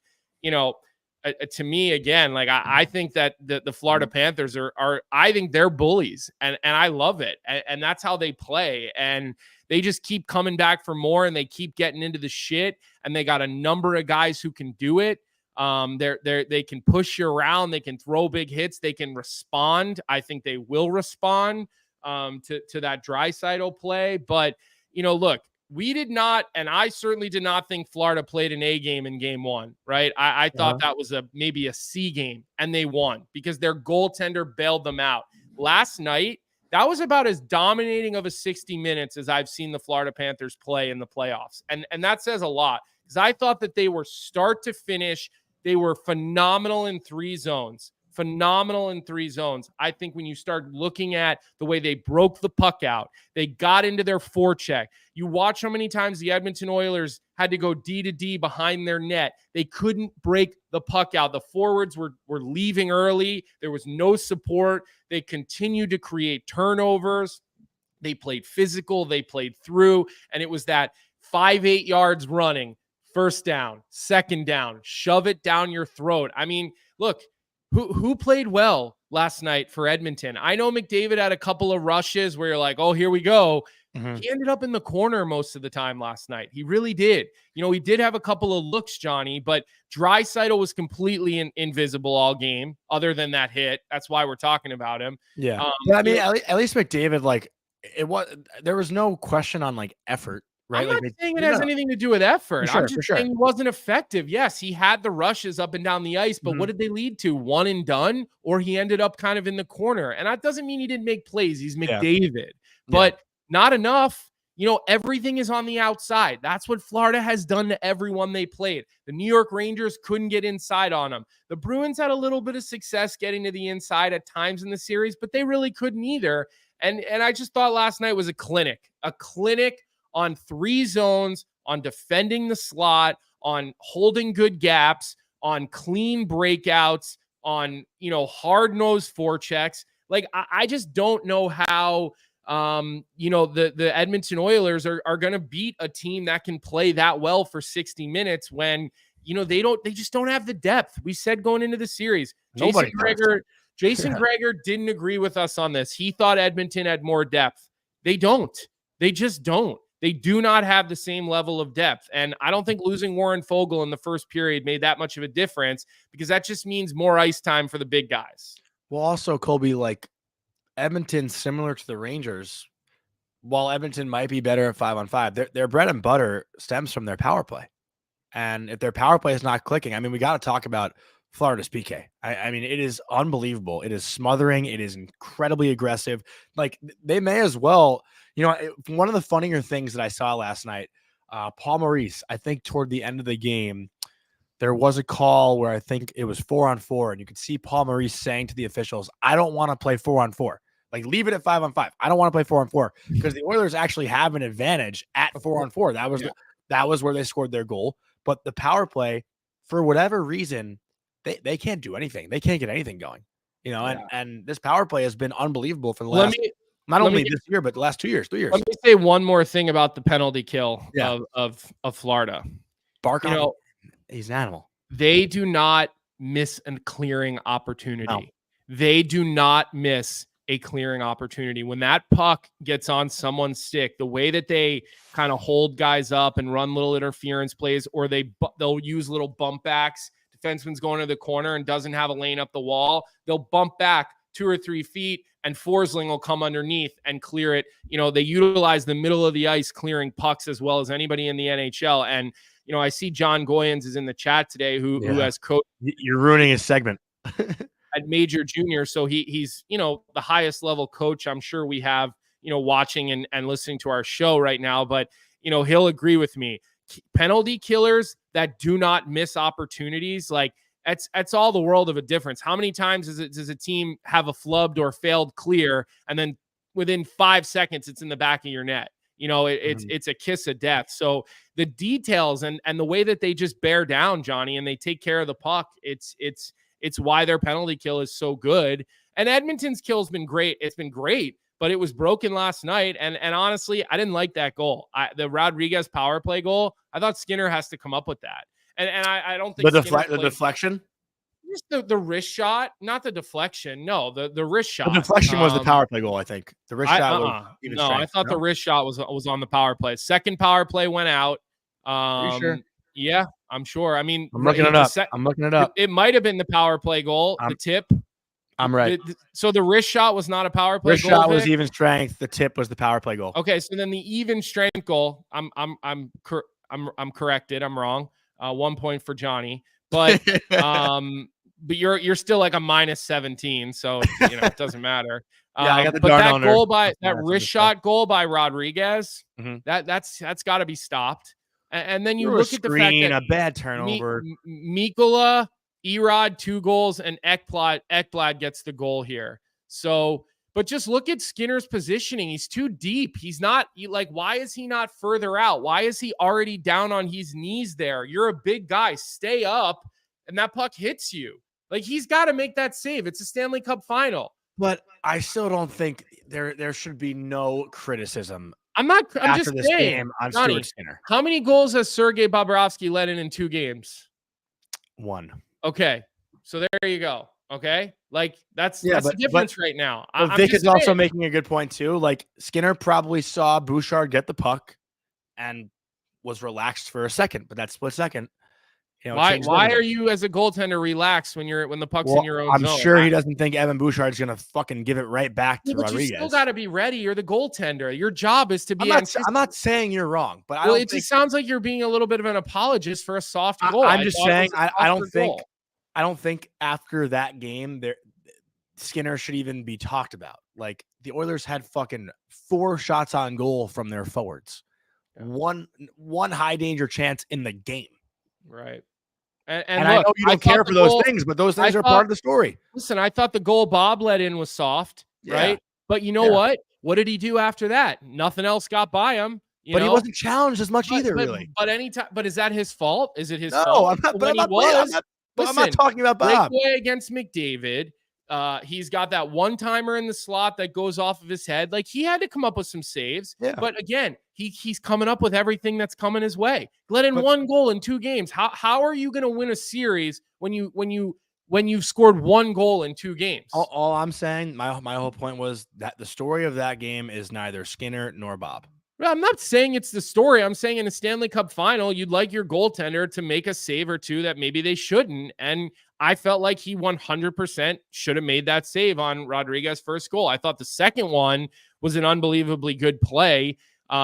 to me, again, like I think that the Florida Panthers are I think they're bullies, and I love it. And that's how they play. And they just keep coming back for more, and they keep getting into the shit. And they got a number of guys who can do it. They can push you around. They can throw big hits. They can respond. I think they will respond to that Draisaitl play. But, look, we did not, and I certainly did not think Florida played an A game in game 1, right? I thought that was maybe a C game, and they won because their goaltender bailed them out. Last night, that was about as dominating of a 60 minutes as I've seen the Florida Panthers play in the playoffs. And that says a lot, because I thought that they were start to finish. They were phenomenal in 3 zones. I think when you start looking at the way they broke the puck out, they got into their forecheck. You watch how many times the Edmonton Oilers had to go D to D behind their net. They couldn't break the puck out. The forwards were leaving early. There was no support. They continued to create turnovers. They played physical. They played through. And it was that 5-8 yards running, first down, second down, shove it down your throat. I mean, look, who played well last night for Edmonton? I know McDavid had a couple of rushes where you're like, oh, here we go. Mm-hmm. He ended up in the corner most of the time last night. He really did. He did have a couple of looks, Jonny, but Draisaitl was completely invisible all game, other than that hit. That's why we're talking about him. Yeah. I mean, at least McDavid, like, there was no question on, like, effort. Right? I'm not saying it has anything to do with effort. I'm just saying he wasn't effective. Yes, he had the rushes up and down the ice, but what did they lead to? One and done, or he ended up kind of in the corner. And that doesn't mean he didn't make plays. He's McDavid, but not enough. Everything is on the outside. That's what Florida has done to everyone they played. The New York Rangers couldn't get inside on them. The Bruins had a little bit of success getting to the inside at times in the series, but they really couldn't either. And I just thought last night was a clinic on 3 zones, on defending the slot, on holding good gaps, on clean breakouts, on, hard-nosed forechecks. Like, I just don't know how, the Edmonton Oilers are going to beat a team that can play that well for 60 minutes when, they just don't have the depth. We said going into the series, Jason Gregor didn't agree with us on this. He thought Edmonton had more depth. They don't. They just don't. They do not have the same level of depth. And I don't think losing Warren Fogle in the first period made that much of a difference, because that just means more ice time for the big guys. Well, also, Colby, like, Edmonton, similar to the Rangers, while Edmonton might be better at 5-on-5, their bread and butter stems from their power play. And if their power play is not clicking, I mean, we got to talk about Florida's PK. I mean, it is unbelievable. It is smothering. It is incredibly aggressive. Like, they may as well, one of the funnier things that I saw last night, Paul Maurice, I think toward the end of the game, there was a call where I think it was 4-on-4, and you could see Paul Maurice saying to the officials, I don't want to play 4-on-4. Like, leave it at 5-on-5. I don't want to play 4-on-4, because the Oilers actually have an advantage at 4-on-4. That was where they scored their goal. But the power play, for whatever reason, they can't do anything. They can't get anything going. And this power play has been unbelievable for the last not only this year, but the last 2 years, 3 years. Let me say one more thing about the penalty kill of Florida. Barkov, he's an animal. They do not miss a clearing opportunity. No. They do not miss a clearing opportunity. When that puck gets on someone's stick, the way that they kind of hold guys up and run little interference plays, or they'll use little bump backs. Defenseman's going to the corner and doesn't have a lane up the wall. They'll bump back 2 or 3 feet, and Forsling will come underneath and clear it. They utilize the middle of the ice clearing pucks as well as anybody in the NHL. And, I see John Goyens is in the chat today who has coached. You're ruining his segment. At Major Junior. So he's, the highest level coach I'm sure we have, watching and listening to our show right now. But, he'll agree with me. penalty killers that do not miss opportunities. Like that's all the world of a difference. How many times does a team have a flubbed or failed clear, and then within 5 seconds it's in the back of your net? It's a kiss of death. So the details and the way that they just bear down, Jonny, and they take care of the puck, it's why their penalty kill is so good. And Edmonton's kill has been great. It's been great, but it was broken last night. And honestly, I didn't like that goal. The Rodrigues power play goal, I thought Skinner has to come up with that. And I don't think the deflection. Just the wrist shot, not the deflection. No, the wrist shot. The deflection was the power play goal, I think. The wrist shot was even no, strength, I thought the wrist shot was on the power play. Second power play went out. Are you sure? Yeah, I'm sure. I mean, I'm looking it up. It might have been the power play goal, the tip. I'm right. So the wrist shot was not a power play goal. Wrist shot was even strength. The tip was the power play goal. Okay, so then the even strength goal, I'm corrected. I'm wrong. 1 point for Jonny. But but you're still like a minus 17, so it doesn't matter. I got the but that goal by that wrist shot goal by Rodrigues, that's got to be stopped. And then you look at the fact that a bad turnover. Mikkola, Erod 2 goals, and Ekblad gets the goal here. So, but just look at Skinner's positioning. He's too deep. He's not why is he not further out? Why is he already down on his knees there? You're a big guy. Stay up, and that puck hits you. Like, he's got to make that save. It's a Stanley Cup Final. But I still don't think there should be no criticism. I'm just this saying, game on Jonny, Stuart Skinner. How many goals has Sergei Bobrovsky let in 2 games? 1. Okay, so there you go. Okay, that's the difference right now. But Vic is also making a good point too. Like, Skinner probably saw Bouchard get the puck and was relaxed for a second, but that split second. Why are you as a goaltender relaxed when the puck's in your own zone? I'm sure he doesn't think Evan Bouchard's gonna fucking give it right back to Rodrigues. You still got to be ready. You're the goaltender. Your job is to be. I'm not saying you're wrong, but it just sounds like you're being a little bit of an apologist for a soft goal. I'm just saying I don't think after that game Skinner should even be talked about. Like, the Oilers had fucking 4 shots on goal from their forwards, one high danger chance in the game. Right. And look, I know you don't care for those things, but those things are part of the story. Listen, I thought the goal Bob let in was soft, right? But you know what? What did he do after that? Nothing else got by him. He wasn't challenged as much either, really. But is that his fault? Is it his fault? No, I'm not talking about Bob. Breakaway against McDavid. He's got that one-timer in the slot that goes off of his head. Like, he had to come up with some saves. Yeah. But again, he's coming up with everything that's coming his way. Let in 1 goal in 2 games. How are you going to win a series when you've scored 1 goal in 2 games? All I'm saying, my whole point was that the story of that game is neither Skinner nor Bob. Well, I'm not saying it's the story. I'm saying in a Stanley Cup Final, you'd like your goaltender to make a save or 2 that maybe they shouldn't. And I felt like he 100% should have made that save on Rodrigues' first goal. I thought the second one was an unbelievably good play. But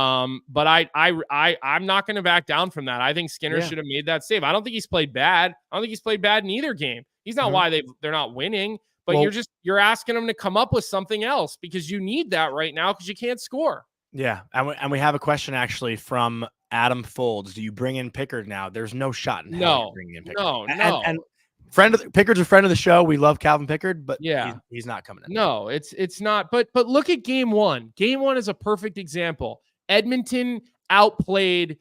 I'm not going to back down from that. I think Skinner should have made that save. I don't think he's played bad. I don't think he's played bad in either game. He's not why they're not winning, but you're asking them to come up with something else because you need that right now because you can't score. Yeah, and we have a question actually from Adam Folds. Do you bring in Pickard now? There's no shot in hell bringing in Pickard. No. And Pickard's a friend of the show. We love Calvin Pickard, but he's not coming in. No, it's not. But look at game 1. Game 1 is a perfect example. Edmonton outplayed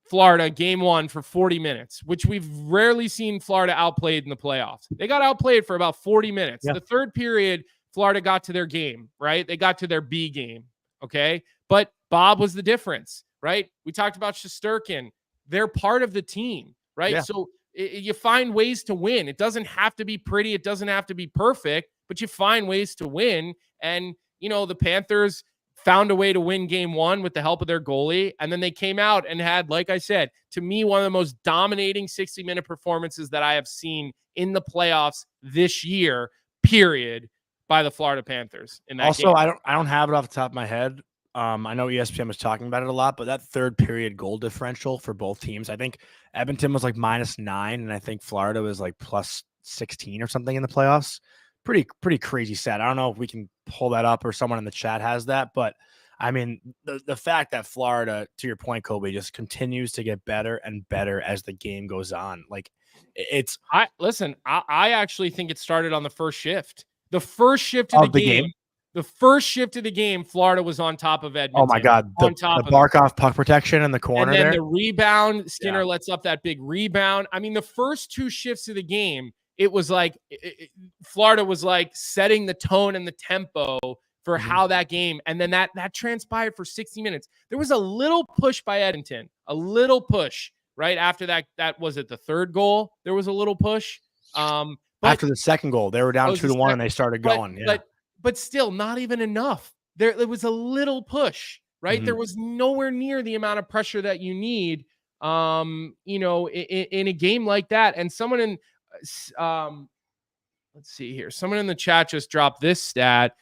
Florida game 1 for 40 minutes, which we've rarely seen Florida outplayed in the playoffs. They got outplayed for about 40 minutes. Yeah. The third period, Florida got to their game, right? They got to their B game, okay? But Bob was the difference, right? We talked about Shesterkin. They're part of the team, right? Yeah. So you find ways to win. It doesn't have to be pretty. It doesn't have to be perfect, but you find ways to win. And, the Panthers found a way to win game 1 with the help of their goalie. And then they came out and had, like I said, to me, one of the most dominating 60-minute performances that I have seen in the playoffs this year, period, by the Florida Panthers in that game. Also, I don't have it off the top of my head. I know ESPN was talking about it a lot, but that third period goal differential for both teams, I think Edmonton was like -9, and I think Florida was like +16 or something in the playoffs. Pretty crazy stat. I don't know if we can pull that up or someone in the chat has that, but I mean, the fact that Florida, to your point, Colby, just continues to get better and better as the game goes on. Like it's I actually think it started on the first shift. The first shift of the game. The first shift of the game, Florida was on top of Edmonton. Oh my God, the Barkov puck protection in the corner, and then there. The rebound. Skinner lets up that big rebound. I mean, the first two shifts of the game, it was like Florida was like setting the tone and the tempo for how that game, and then that transpired for 60 minutes. There was a little push by Edmonton, a little push right after that. That was it. The third goal, there was a little push. After the second goal, they were down 2-1, and they started going. But still, not even enough. There was a little push, right? There was nowhere near the amount of pressure that you need, in a game like that. And someone in, let's see here, someone in the chat just dropped this stat.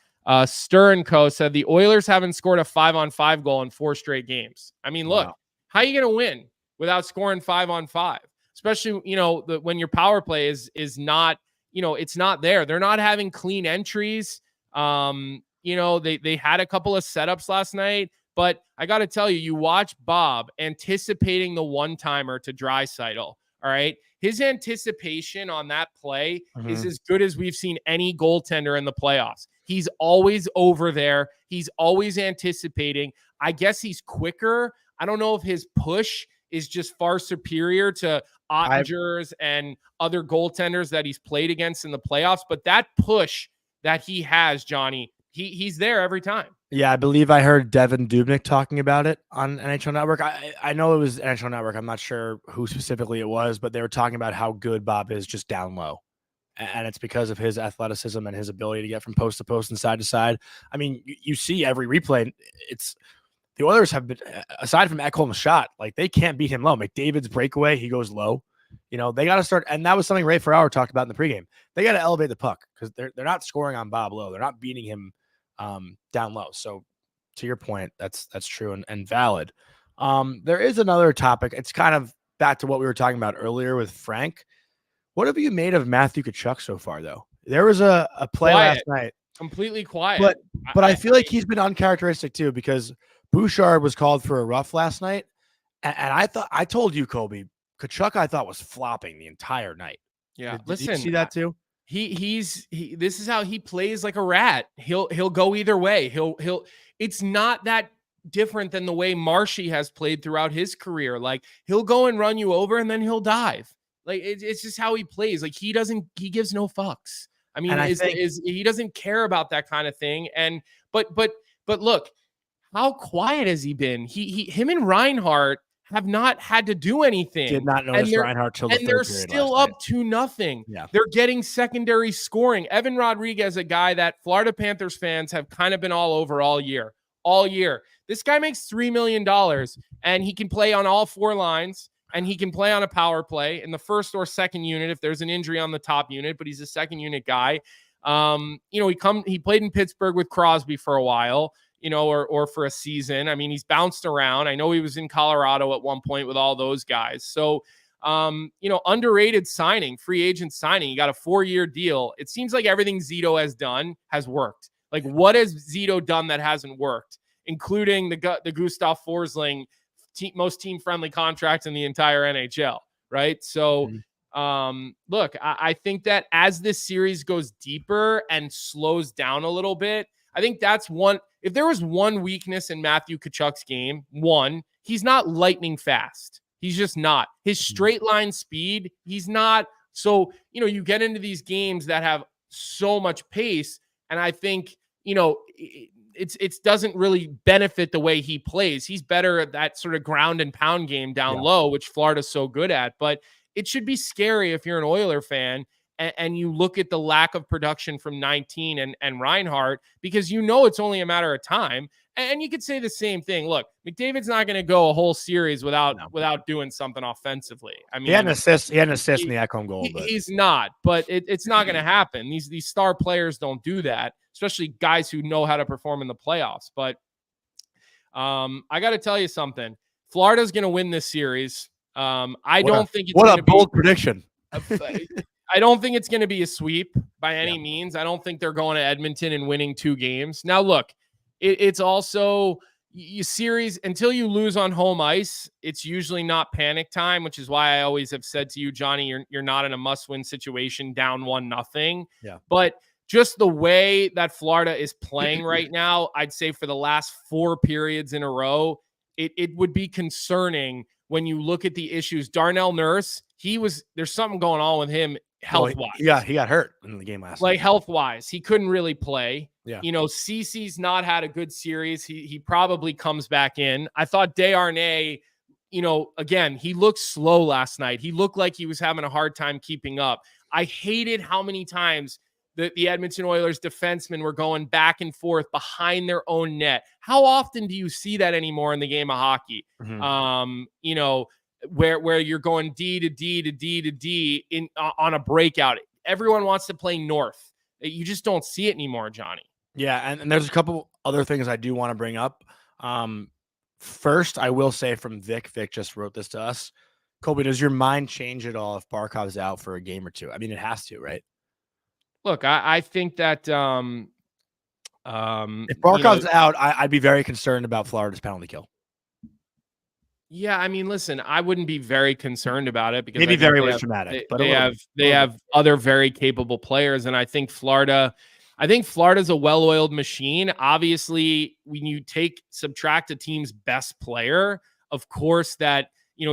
Stern Co said the Oilers haven't scored a 5-on-5 goal in 4 straight games. I mean, look, how are you going to win without scoring 5-on-5? Especially, when your power play is not, it's not there. They're not having clean entries. They had a couple of setups last night, but I got to tell you, you watch Bob anticipating the one-timer to Draisaitl. All right. His anticipation on that play is as good as we've seen any goaltender in the playoffs. He's always over there. He's always anticipating. I guess he's quicker. I don't know if his push is just far superior to Ottinger's and other goaltenders that he's played against in the playoffs, but that push that he has, Johnny, he's there every time. Yeah, I believe I heard Devin Dubnyk talking about it on NHL Network. I know it was NHL Network. I'm not sure who specifically it was, but they were talking about how good Bob is just down low. And it's because of his athleticism and his ability to get from post to post and side to side. I mean, you see every replay. It's the Oilers have been, aside from Ekholm's shot, like they can't beat him low. McDavid's breakaway, he goes low. They got to start, and that was something Ray Ferraro talked about in the pregame. They got to elevate the puck because they're not scoring on Bob low. They're not beating him down low. So to your point, that's true and valid. There is another topic. It's kind of back to what we were talking about earlier with Frank. What have you made of Matthew Tkachuk so far, though? There was a play last night. Completely quiet. But I feel like he's been uncharacteristic too because Bouchard was called for a rough last night. And I told you, Colby, Tkachuk, I thought was flopping the entire night. Yeah, did you see that too? This is how he plays, like a rat. He'll go either way. It's not that different than the way Marshy has played throughout his career. Like he'll go and run you over and then he'll dive. Like it's just how he plays. Like he gives no fucks. I mean, he doesn't care about that kind of thing. And but look, how quiet has he been? Him and Reinhart have not had to do anything. Did not notice Reinhart till the third period. And they're still up 2-0. Yeah. They're getting secondary scoring. Evan Rodrigues, a guy that Florida Panthers fans have kind of been all over all year. This guy makes $3 million and he can play on all 4 lines and he can play on a power play in the first or second unit if there's an injury on the top unit, but he's a second unit guy. He played in Pittsburgh with Crosby for a while. Or for a season. I mean, he's bounced around. I know he was in Colorado at one point with all those guys. So, underrated signing, free agent signing. You got a 4-year deal. It seems like everything Zito has done has worked. Like, what has Zito done that hasn't worked, including the Gustav Forsling most team-friendly contract in the entire NHL, right? So, look, I think that as this series goes deeper and slows down a little bit, I think that's one. If there was one weakness in Matthew Tkachuk's game, he's not lightning fast. He's just not. His straight line speed, he's not. So, you get into these games that have so much pace, and I think, it doesn't really benefit the way he plays. He's better at that sort of ground and pound game down low, which Florida's so good at. But it should be scary if you're an Oiler fan and you look at the lack of production from 19 and Reinhart, because it's only a matter of time. And you could say the same thing. Look, McDavid's not going to go a whole series without doing something offensively. I mean, he had an assist in the Ekholm goal. He's not, but it's not going to happen. These star players don't do that, especially guys who know how to perform in the playoffs. But I got to tell you something. Florida's going to win this series. I don't think it's what a bold prediction. I don't think it's going to be a sweep by any means. I don't think they're going to Edmonton and winning 2 games. Now, look, it's also you series until you lose on home ice. It's usually not panic time, which is why I always have said to you, Johnny, you're not in a must-win situation, down 1-0. Yeah. But just the way that Florida is playing right now, I'd say for the last 4 periods in a row, it would be concerning when you look at the issues. Darnell Nurse, there's something going on with him health-wise. Well, he got hurt in the game last night. Like health-wise, he couldn't really play. Yeah. Cece's not had a good series. He probably comes back in. I thought Desharnais, again, he looked slow last night. He looked like he was having a hard time keeping up. I hated how many times the Edmonton Oilers defensemen were going back and forth behind their own net. How often do you see that anymore in the game of hockey? Mm-hmm. Where you're going D to D to D to D on a breakout. Everyone wants to play north. You just don't see it anymore, Johnny. Yeah, and there's a couple other things I do want to bring up. First, I will say from Vic just wrote this to us. Colby, does your mind change at all if Barkov's out for a game or two? I mean, it has to, right? Look, I think that if Barkov's out, I'd be very concerned about Florida's penalty kill. Yeah, I mean, listen, I wouldn't be very concerned about it because maybe very much dramatic, but they have other very capable players, and I think Florida's a well-oiled machine. Obviously, when you subtract a team's best player, of course that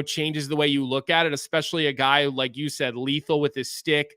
changes the way you look at it, especially a guy like you said, lethal with his stick,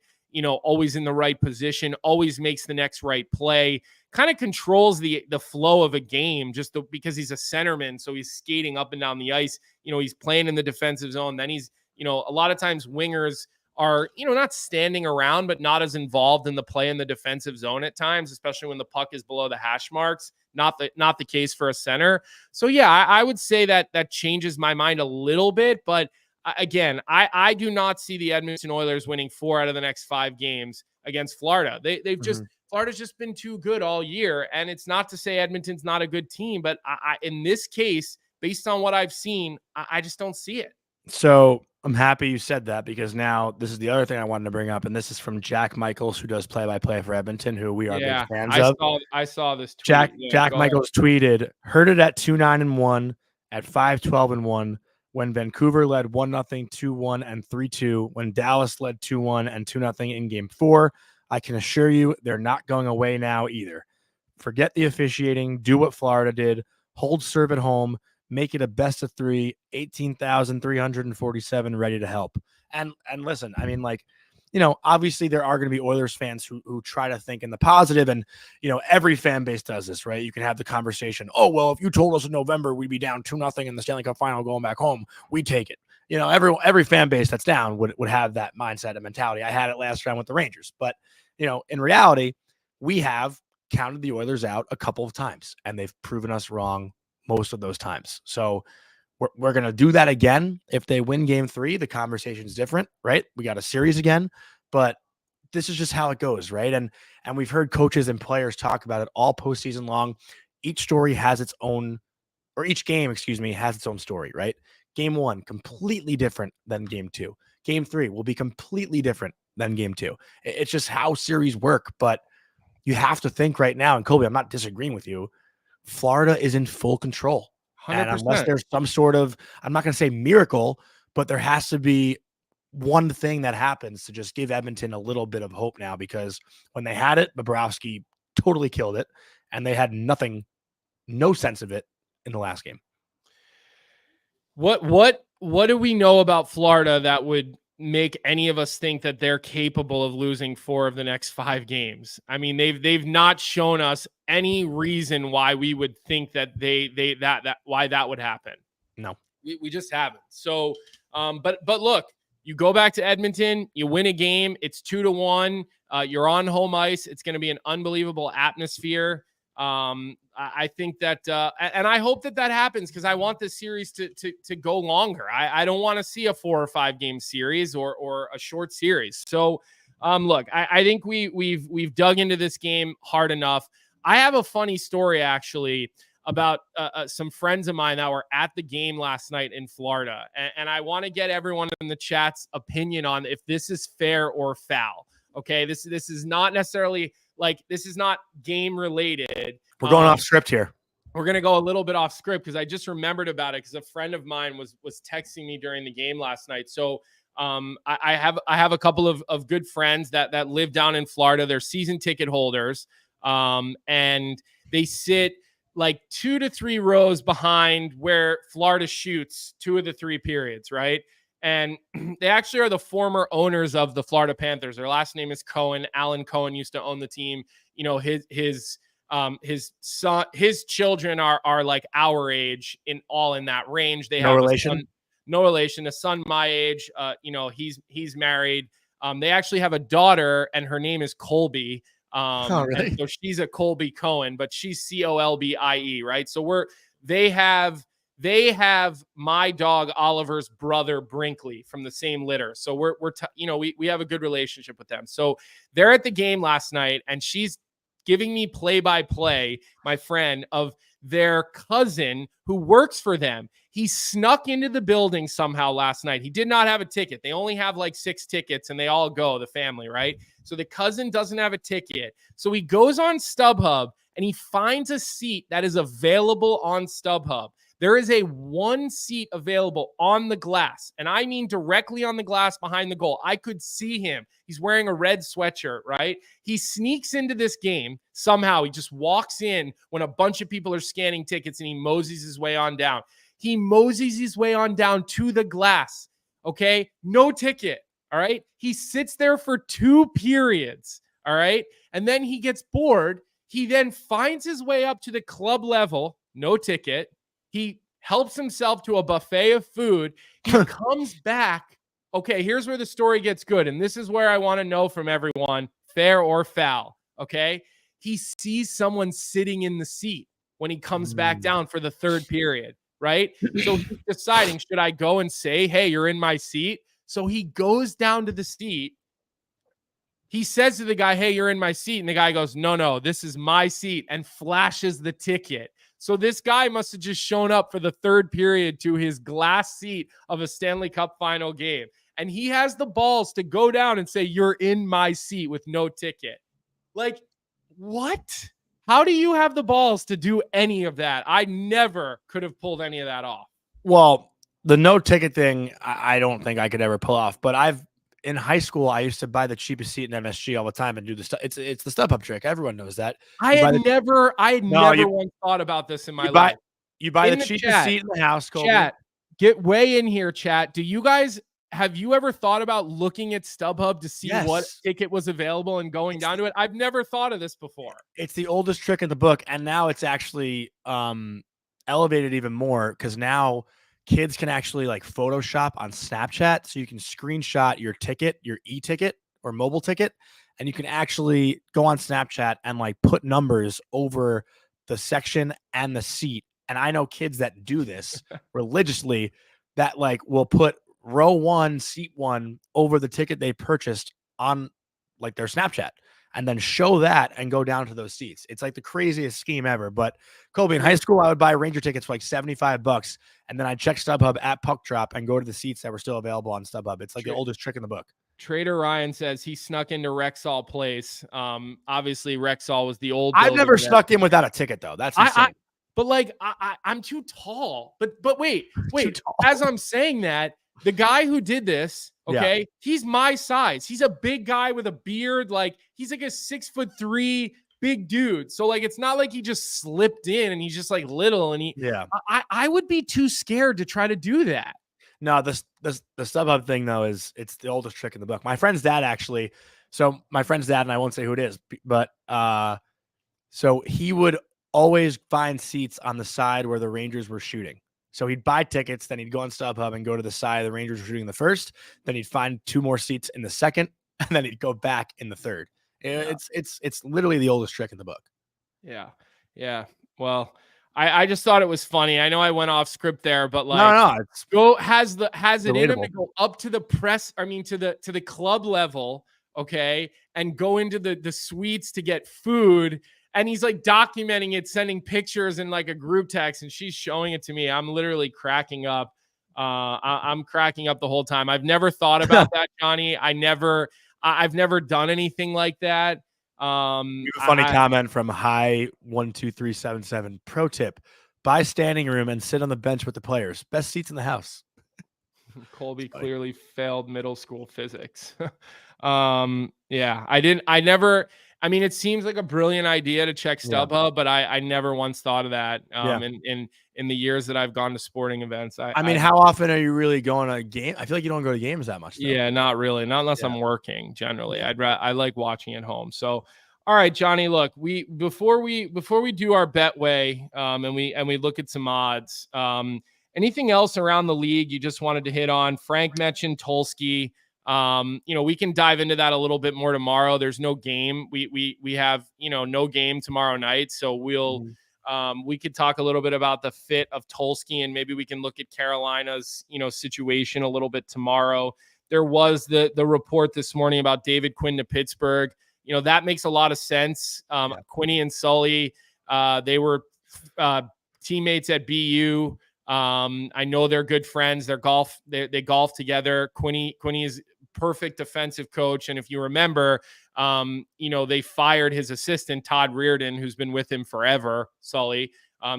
always in the right position, always makes the next right play, kind of controls the flow of a game because he's a centerman. So he's skating up and down the ice. He's playing in the defensive zone. Then he's, a lot of times wingers are, not standing around, but not as involved in the play in the defensive zone at times, especially when the puck is below the hash marks. Not the case for a center. So yeah, I would say that changes my mind a little bit, but again, I do not see the Edmonton Oilers winning 4 out of the next 5 games against Florida. They've just Florida's just been too good all year, and it's not to say Edmonton's not a good team, but I in this case, based on what I've seen, I just don't see it. So I'm happy you said that because now this is the other thing I wanted to bring up, and this is from Jack Michaels, who does play-by-play for Edmonton, who we are big fans of. I saw this tweet. Jack Michaels tweeted, heard it at 2-9-1, at 5-12-1, when Vancouver led 1-0, 2-1, and 3-2, when Dallas led 2-1 and 2-0 in Game 4. I can assure you they're not going away now either. Forget the officiating. Do what Florida did. Hold serve at home. Make it a best of 3, 18,347 ready to help. And listen, I mean, obviously there are going to be Oilers fans who try to think in the positive, and, every fan base does this, right? You can have the conversation, oh, well, if you told us in November we'd be down 2-0 in the Stanley Cup Final going back home, we'd take it. Every fan base that's down would have that mindset and mentality. I had it last round with the Rangers. But, in reality, we have counted the Oilers out a couple of times, and they've proven us wrong most of those times. So we're going to do that again. If they win Game 3, the conversation's different, right? We got a series again, but this is just how it goes, right? And we've heard coaches and players talk about it all postseason long. Each game, has its own story, right? Game 1, completely different than Game 2. Game 3 will be completely different than Game 2. It's just how series work, but you have to think right now, and Colby, I'm not disagreeing with you, Florida is in full control. 100%. And unless there's some sort of, I'm not going to say miracle, but there has to be one thing that happens to just give Edmonton a little bit of hope now, because when they had it, Bobrovsky totally killed it, and they had no sense of it in the last game. What do we know about Florida that would make any of us think that they're capable of losing 4 of the next 5 games? I mean, they've not shown us any reason why we would think that why that would happen. No, we just haven't. So, but look, you go back to Edmonton, you win a game, it's 2-1. You're on home ice. It's going to be an unbelievable atmosphere. I think that, and I hope that happens, because I want this series to go longer. I don't want to see a 4 or 5 game series or a short series. So, look, I think we've dug into this game hard enough. I have a funny story actually about some friends of mine that were at the game last night in Florida, and I want to get everyone in the chat's opinion on if this is fair or foul. Okay, this is not necessarily like this is not game related. We're going off script here. We're going to go a little bit off script because I just remembered about it because a friend of mine was texting me during the game last night. So I have a couple of good friends that live down in Florida. They're season ticket holders, and they sit like 2 to 3 rows behind where Florida shoots 2 of the 3 periods, right? And they actually are the former owners of the Florida Panthers. Their last name is Cohen. Alan Cohen used to own the team. You know, his son, his children are like our age in that range. They have relation. No relation. A son my age. You know, he's married. They actually have a daughter, and her name is Colby. Really? And so she's a Colby Cohen, but she's Colbie, right? So they have my dog Oliver's brother Brinkley from the same litter. So we have a good relationship with them. So they're at the game last night, and she's giving me play-by-play, my friend, of their cousin who works for them. He snuck into the building somehow last night. He did not have a ticket. They only have like 6 tickets, and they all go, the family, right? So the cousin doesn't have a ticket. So he goes on StubHub, and he finds a seat that is available on StubHub. There is a 1 seat available on the glass, and I mean directly on the glass behind the goal. I could see him. He's wearing a red sweatshirt, right? He sneaks into this game somehow. He just walks in when a bunch of people are scanning tickets, and he moseys his way on down. He moseys his way on down to the glass, okay? No ticket, all right? He sits there for 2 periods, all right? And then he gets bored. He then finds his way up to the club level, no ticket. He helps himself to a buffet of food. He comes back. Okay, here's where the story gets good. And this is where I want to know from everyone, fair or foul, okay? He sees someone sitting in the seat when he comes back down for the 3rd period, right? So he's deciding, should I go and say, hey, you're in my seat? So he goes down to the seat. He says to the guy, hey, you're in my seat. And the guy goes, no, this is my seat, and flashes the ticket. So this guy must have just shown up for the 3rd period to his glass seat of a Stanley Cup Final game. And he has the balls to go down and say, you're in my seat with no ticket. Like, what? How do you have the balls to do any of that? I never could have pulled any of that off. Well, the no ticket thing, I don't think I could ever pull off. But in high school, I used to buy the cheapest seat in MSG all the time and do the stuff. It's the StubHub trick. Everyone knows that. I had never once thought about this in my life. You buy the cheapest seat in the house. Colby. Chat, get way in here, chat. Have you ever thought about looking at StubHub to see what ticket was available and going down to it? I've never thought of this before. It's the oldest trick in the book, and now it's actually elevated even more because now kids can actually like Photoshop on Snapchat, so you can screenshot your ticket, your e-ticket or mobile ticket, and you can actually go on Snapchat and like put numbers over the section and the seat. And I know kids that do this religiously that like will put row 1, seat 1 over the ticket they purchased on like their Snapchat and then show that and go down to those seats. It's like the craziest scheme ever. But Colby, in high school, I would buy Ranger tickets for like $75 and then I'd check StubHub at puck drop and go to the seats that were still available on StubHub. It's like the oldest trick in the book. Trader Ryan says he snuck into Rexall Place. Obviously Rexall was the old. I've never snuck in without a ticket though. That's insane. But like I'm too tall. But wait. As I'm saying that, the guy who did this, okay, he's my size. He's a big guy with a beard. Like he's like a 6'3" big dude. So like it's not like he just slipped in and he's just like little. And I would be too scared to try to do that. No, the StubHub thing though it's the oldest trick in the book. My friend's dad actually. So my friend's dad, and I won't say who it is, but so he would always find seats on the side where the Rangers were shooting. So he'd buy tickets, then he'd go on StubHub and go to the side the Rangers were shooting the first. Then he'd find 2 more seats in the second, and then he'd go back in the third. It's literally the oldest trick in the book. Yeah. Well, I just thought it was funny. I know I went off script there, but like, has it in him to go up to the press? I mean, to the club level, okay, and go into the suites to get food. And he's like documenting it, sending pictures in like a group text, and she's showing it to me. I'm literally cracking up. I'm cracking up the whole time. I've never thought about that, Johnny. I've never done anything like that. We have a funny comment from High12377. Pro tip: buy standing room and sit on the bench with the players. Best seats in the house. Colby clearly failed middle school physics. Yeah, I mean, it seems like a brilliant idea to check StubHub, but I never once thought of that. In the years that I've gone to sporting events, I mean, how often are you really going to a game? I feel like you don't go to games that much. Though. Yeah, not really. Not unless I'm working generally. I like watching at home. So, all right, Jonny, look, before we do our Betway, and we look at some odds, anything else around the league you just wanted to hit on? Frank mentioned Tulski. We can dive into that a little bit more tomorrow. There's no game. We have, no game tomorrow night. So we could talk a little bit about the fit of Tulski, and maybe we can look at Carolina's, situation a little bit tomorrow. There was the report this morning about David Quinn to Pittsburgh. That makes a lot of sense. Quinny and Sully, they were teammates at BU. I know they're good friends. They golf together. Quinny is perfect defensive coach. And if you remember, they fired his assistant, Todd Reardon, who's been with him forever, Sully.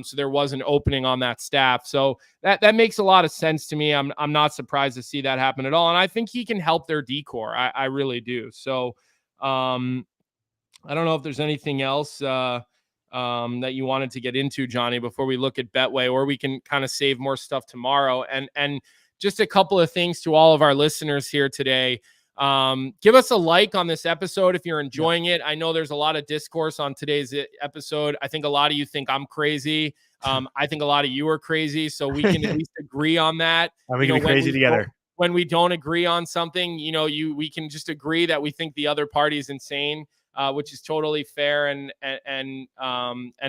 So there was an opening on that staff. So that makes a lot of sense to me. I'm not surprised to see that happen at all. And I think he can help their decor. I really do. So I don't know if there's anything else that you wanted to get into, Jonny, before we look at Betway, or we can kind of save more stuff tomorrow. And just a couple of things to all of our listeners here today. Give us a like on this episode if you're enjoying it. I know there's a lot of discourse on today's episode. I think a lot of you think I'm crazy. I think a lot of you are crazy. So we can at least agree on that. And we can be crazy together. When we don't agree on something, we can just agree that we think the other party is insane. Which is totally fair and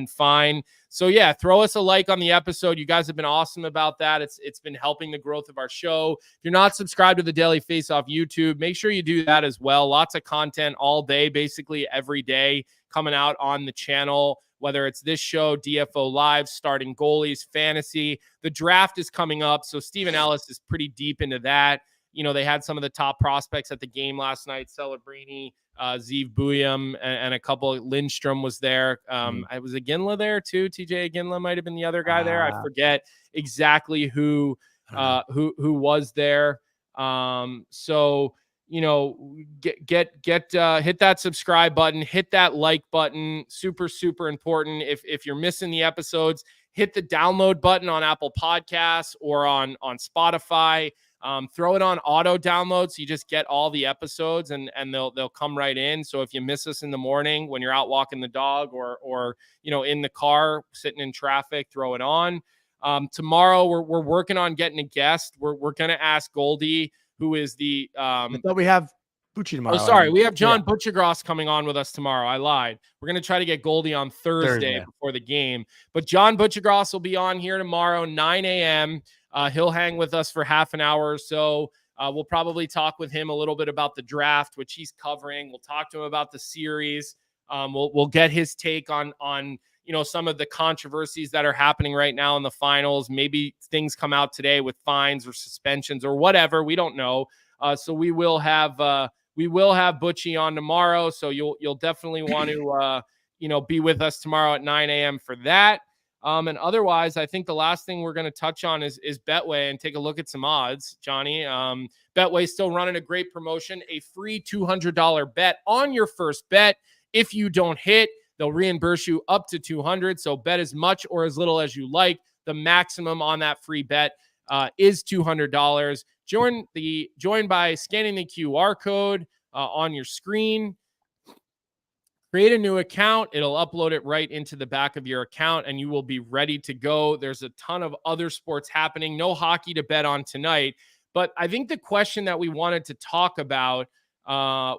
fine. So yeah, throw us a like on the episode. You guys have been awesome about that. It's been helping the growth of our show. If you're not subscribed to the Daily Faceoff YouTube, make sure you do that as well. Lots of content all day, basically every day, coming out on the channel. Whether it's this show, DFO Live, Starting Goalies, Fantasy. The draft is coming up, so Stephen Ellis is pretty deep into that. They had some of the top prospects at the game last night. Celebrini, Zeev Buyam, and a couple. Lindstrom was there. I was Iginla there too. TJ Iginla might have been the other guy there. I forget exactly who was there. So get hit that subscribe button, hit that like button. Super, super important. If you're missing the episodes, hit the download button on Apple Podcasts or on Spotify. Throw it on auto download so you just get all the episodes and they'll come right in. So if you miss us in the morning when you're out walking the dog or in the car sitting in traffic, throw it on. Tomorrow we're working on getting a guest. We're gonna ask Goldie, who is the I thought we have Bucci tomorrow. Oh, sorry, we have John Butchergross coming on with us tomorrow. I lied. We're gonna try to get Goldie on Thursday before the game, but John Butchergross will be on here tomorrow, 9 a.m. He'll hang with us for half an hour or so. We'll probably talk with him a little bit about the draft, which he's covering. We'll talk to him about the series. We'll get his take on some of the controversies that are happening right now in the finals. Maybe things come out today with fines or suspensions or whatever. We don't know. So we will have Butchie on tomorrow. So you'll definitely want to be with us tomorrow at 9 a.m. for that. And otherwise, I think the last thing we're going to touch on is Betway and take a look at some odds, Jonny. Betway's still running a great promotion, a free $200 bet on your first bet. If you don't hit, they'll reimburse you up to $200. So bet as much or as little as you like. The maximum on that free bet is $200. Join by scanning the QR code on your screen. Create a new account. It'll upload it right into the back of your account and you will be ready to go. There's a ton of other sports happening. No hockey to bet on tonight. But I think the question that we wanted to talk about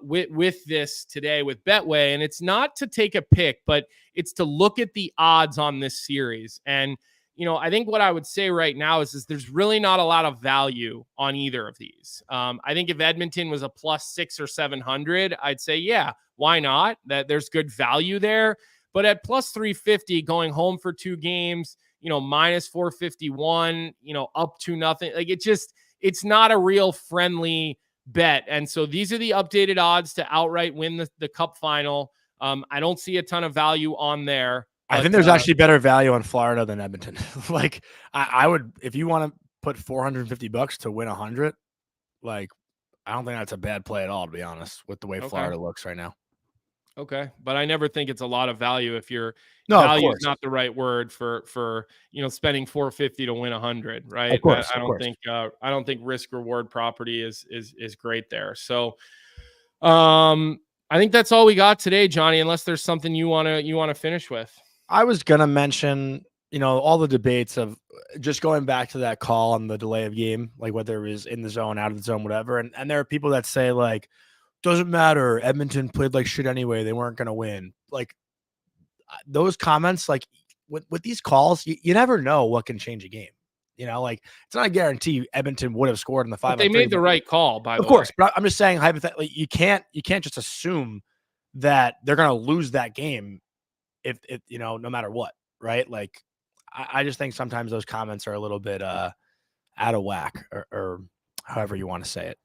with this today with Betway, and it's not to take a pick, but it's to look at the odds on this series. And, I think what I would say right now is there's really not a lot of value on either of these. I think if Edmonton was a plus 600 or 700, I'd say, yeah, why not? That there's good value there. But at plus 350 going home for 2 games, minus 451, up to nothing. Like it's not a real friendly bet. And so these are the updated odds to outright win the Cup final. I don't see a ton of value on there. I think there's actually better value on Florida than Edmonton. Like I would, if you want to put $450 to win 100, like I don't think that's a bad play at all, to be honest, with the way Florida looks right now. Okay. But I never think it's a lot of value if your value is not the right word for, spending $450 to win 100. Right. Of course, I don't think risk reward property is great there. So, I think that's all we got today, Jonny, unless there's something you want to finish with. I was going to mention, all the debates of just going back to that call on the delay of game, like whether it was in the zone, out of the zone, whatever. And there are people that say like, doesn't matter. Edmonton played like shit anyway. They weren't going to win. Like those comments, like with these calls, you never know what can change a game. Like it's not a guarantee Edmonton would have scored in the 5-on-3. But they made the right call, by the way. Of course, but I'm just saying hypothetically, you can't just assume that they're going to lose that game if no matter what, right? Like I just think sometimes those comments are a little bit out of whack or however you want to say it.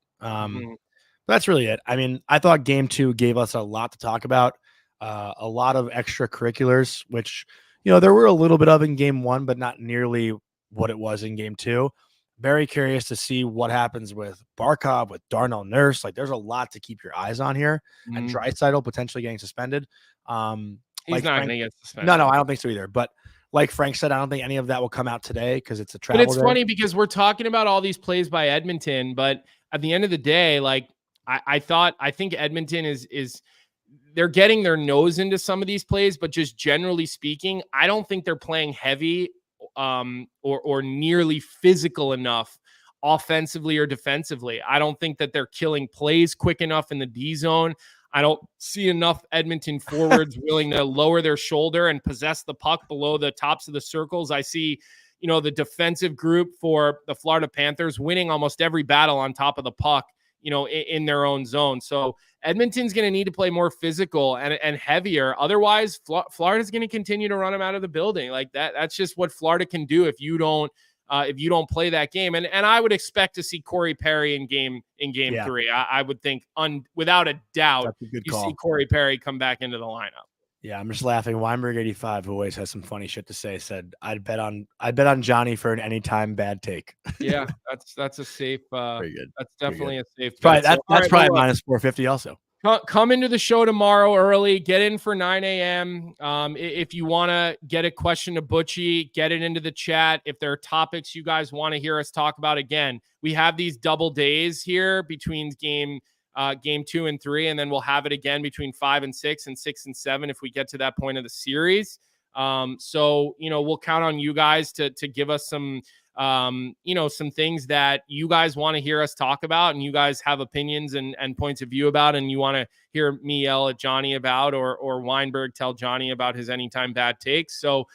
That's really it. I mean, I thought game 2 gave us a lot to talk about, a lot of extracurriculars, which, there were a little bit of in game 1, but not nearly what it was in game 2. Very curious to see what happens with Barkov, with Darnell Nurse. Like there's a lot to keep your eyes on here, and Draisaitl potentially getting suspended. He's not going to get suspended. No, I don't think so either. But like Frank said, I don't think any of that will come out today because it's a travel. But it's funny because we're talking about all these plays by Edmonton, but at the end of the day, like I think Edmonton is they're getting their nose into some of these plays, but just generally speaking, I don't think they're playing heavy or nearly physical enough offensively or defensively. I don't think that they're killing plays quick enough in the D zone. I don't see enough Edmonton forwards willing to lower their shoulder and possess the puck below the tops of the circles. I see, the defensive group for the Florida Panthers winning almost every battle on top of the puck, in their own zone. So Edmonton's going to need to play more physical and heavier. Otherwise, Florida's going to continue to run them out of the building. Like that's just what Florida can do if you don't play that game. And I would expect to see Corey Perry in game 3. I would think without a doubt see Corey Perry come back into the lineup. Yeah, I'm just laughing. Weinberg 85, who always has some funny shit to say, said I'd bet on Jonny for an anytime bad take. Yeah, that's a safe. Very good. That's definitely a safe. Right, that's probably minus 450 also. Come into the show tomorrow early. Get in for 9 a.m. If you want to get a question to Butchie, get it into the chat. If there are topics you guys want to hear us talk about, again, we have these double days here between game 2 and 3, and then we'll have it again between 5 and 6 and 6 and 7 if we get to that point of the series. So we'll count on you guys to give us some some things that you guys want to hear us talk about and you guys have opinions and points of view about, and you want to hear me yell at Jonny about, or Weinberg tell Jonny about his anytime bad takes. So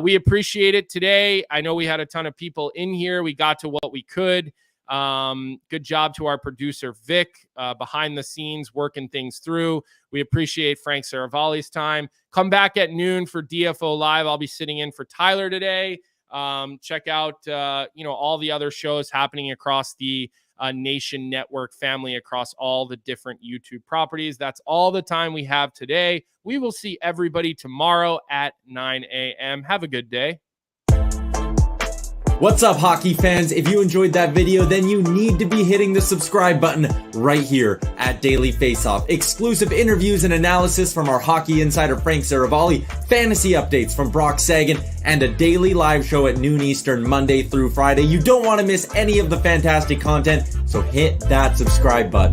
we appreciate it today. I know we had a ton of people in here. We got to what we could. Good job to our producer, Vic, behind the scenes, working things through. We appreciate Frank Seravalli's time. Come back at noon for DFO Live. I'll be sitting in for Tyler today. Check out, all the other shows happening across the Nation Network family, across all the different YouTube properties. That's all the time we have today. We will see everybody tomorrow at 9 a.m. Have a good day. What's up, hockey fans? If you enjoyed that video, then you need to be hitting the subscribe button right here at Daily Faceoff. Exclusive interviews and analysis from our Hockey Insider Frank Seravalli, fantasy updates from Brock Sagan, and a daily live show at noon Eastern, Monday through Friday. You don't want to miss any of the fantastic content, so hit that subscribe button.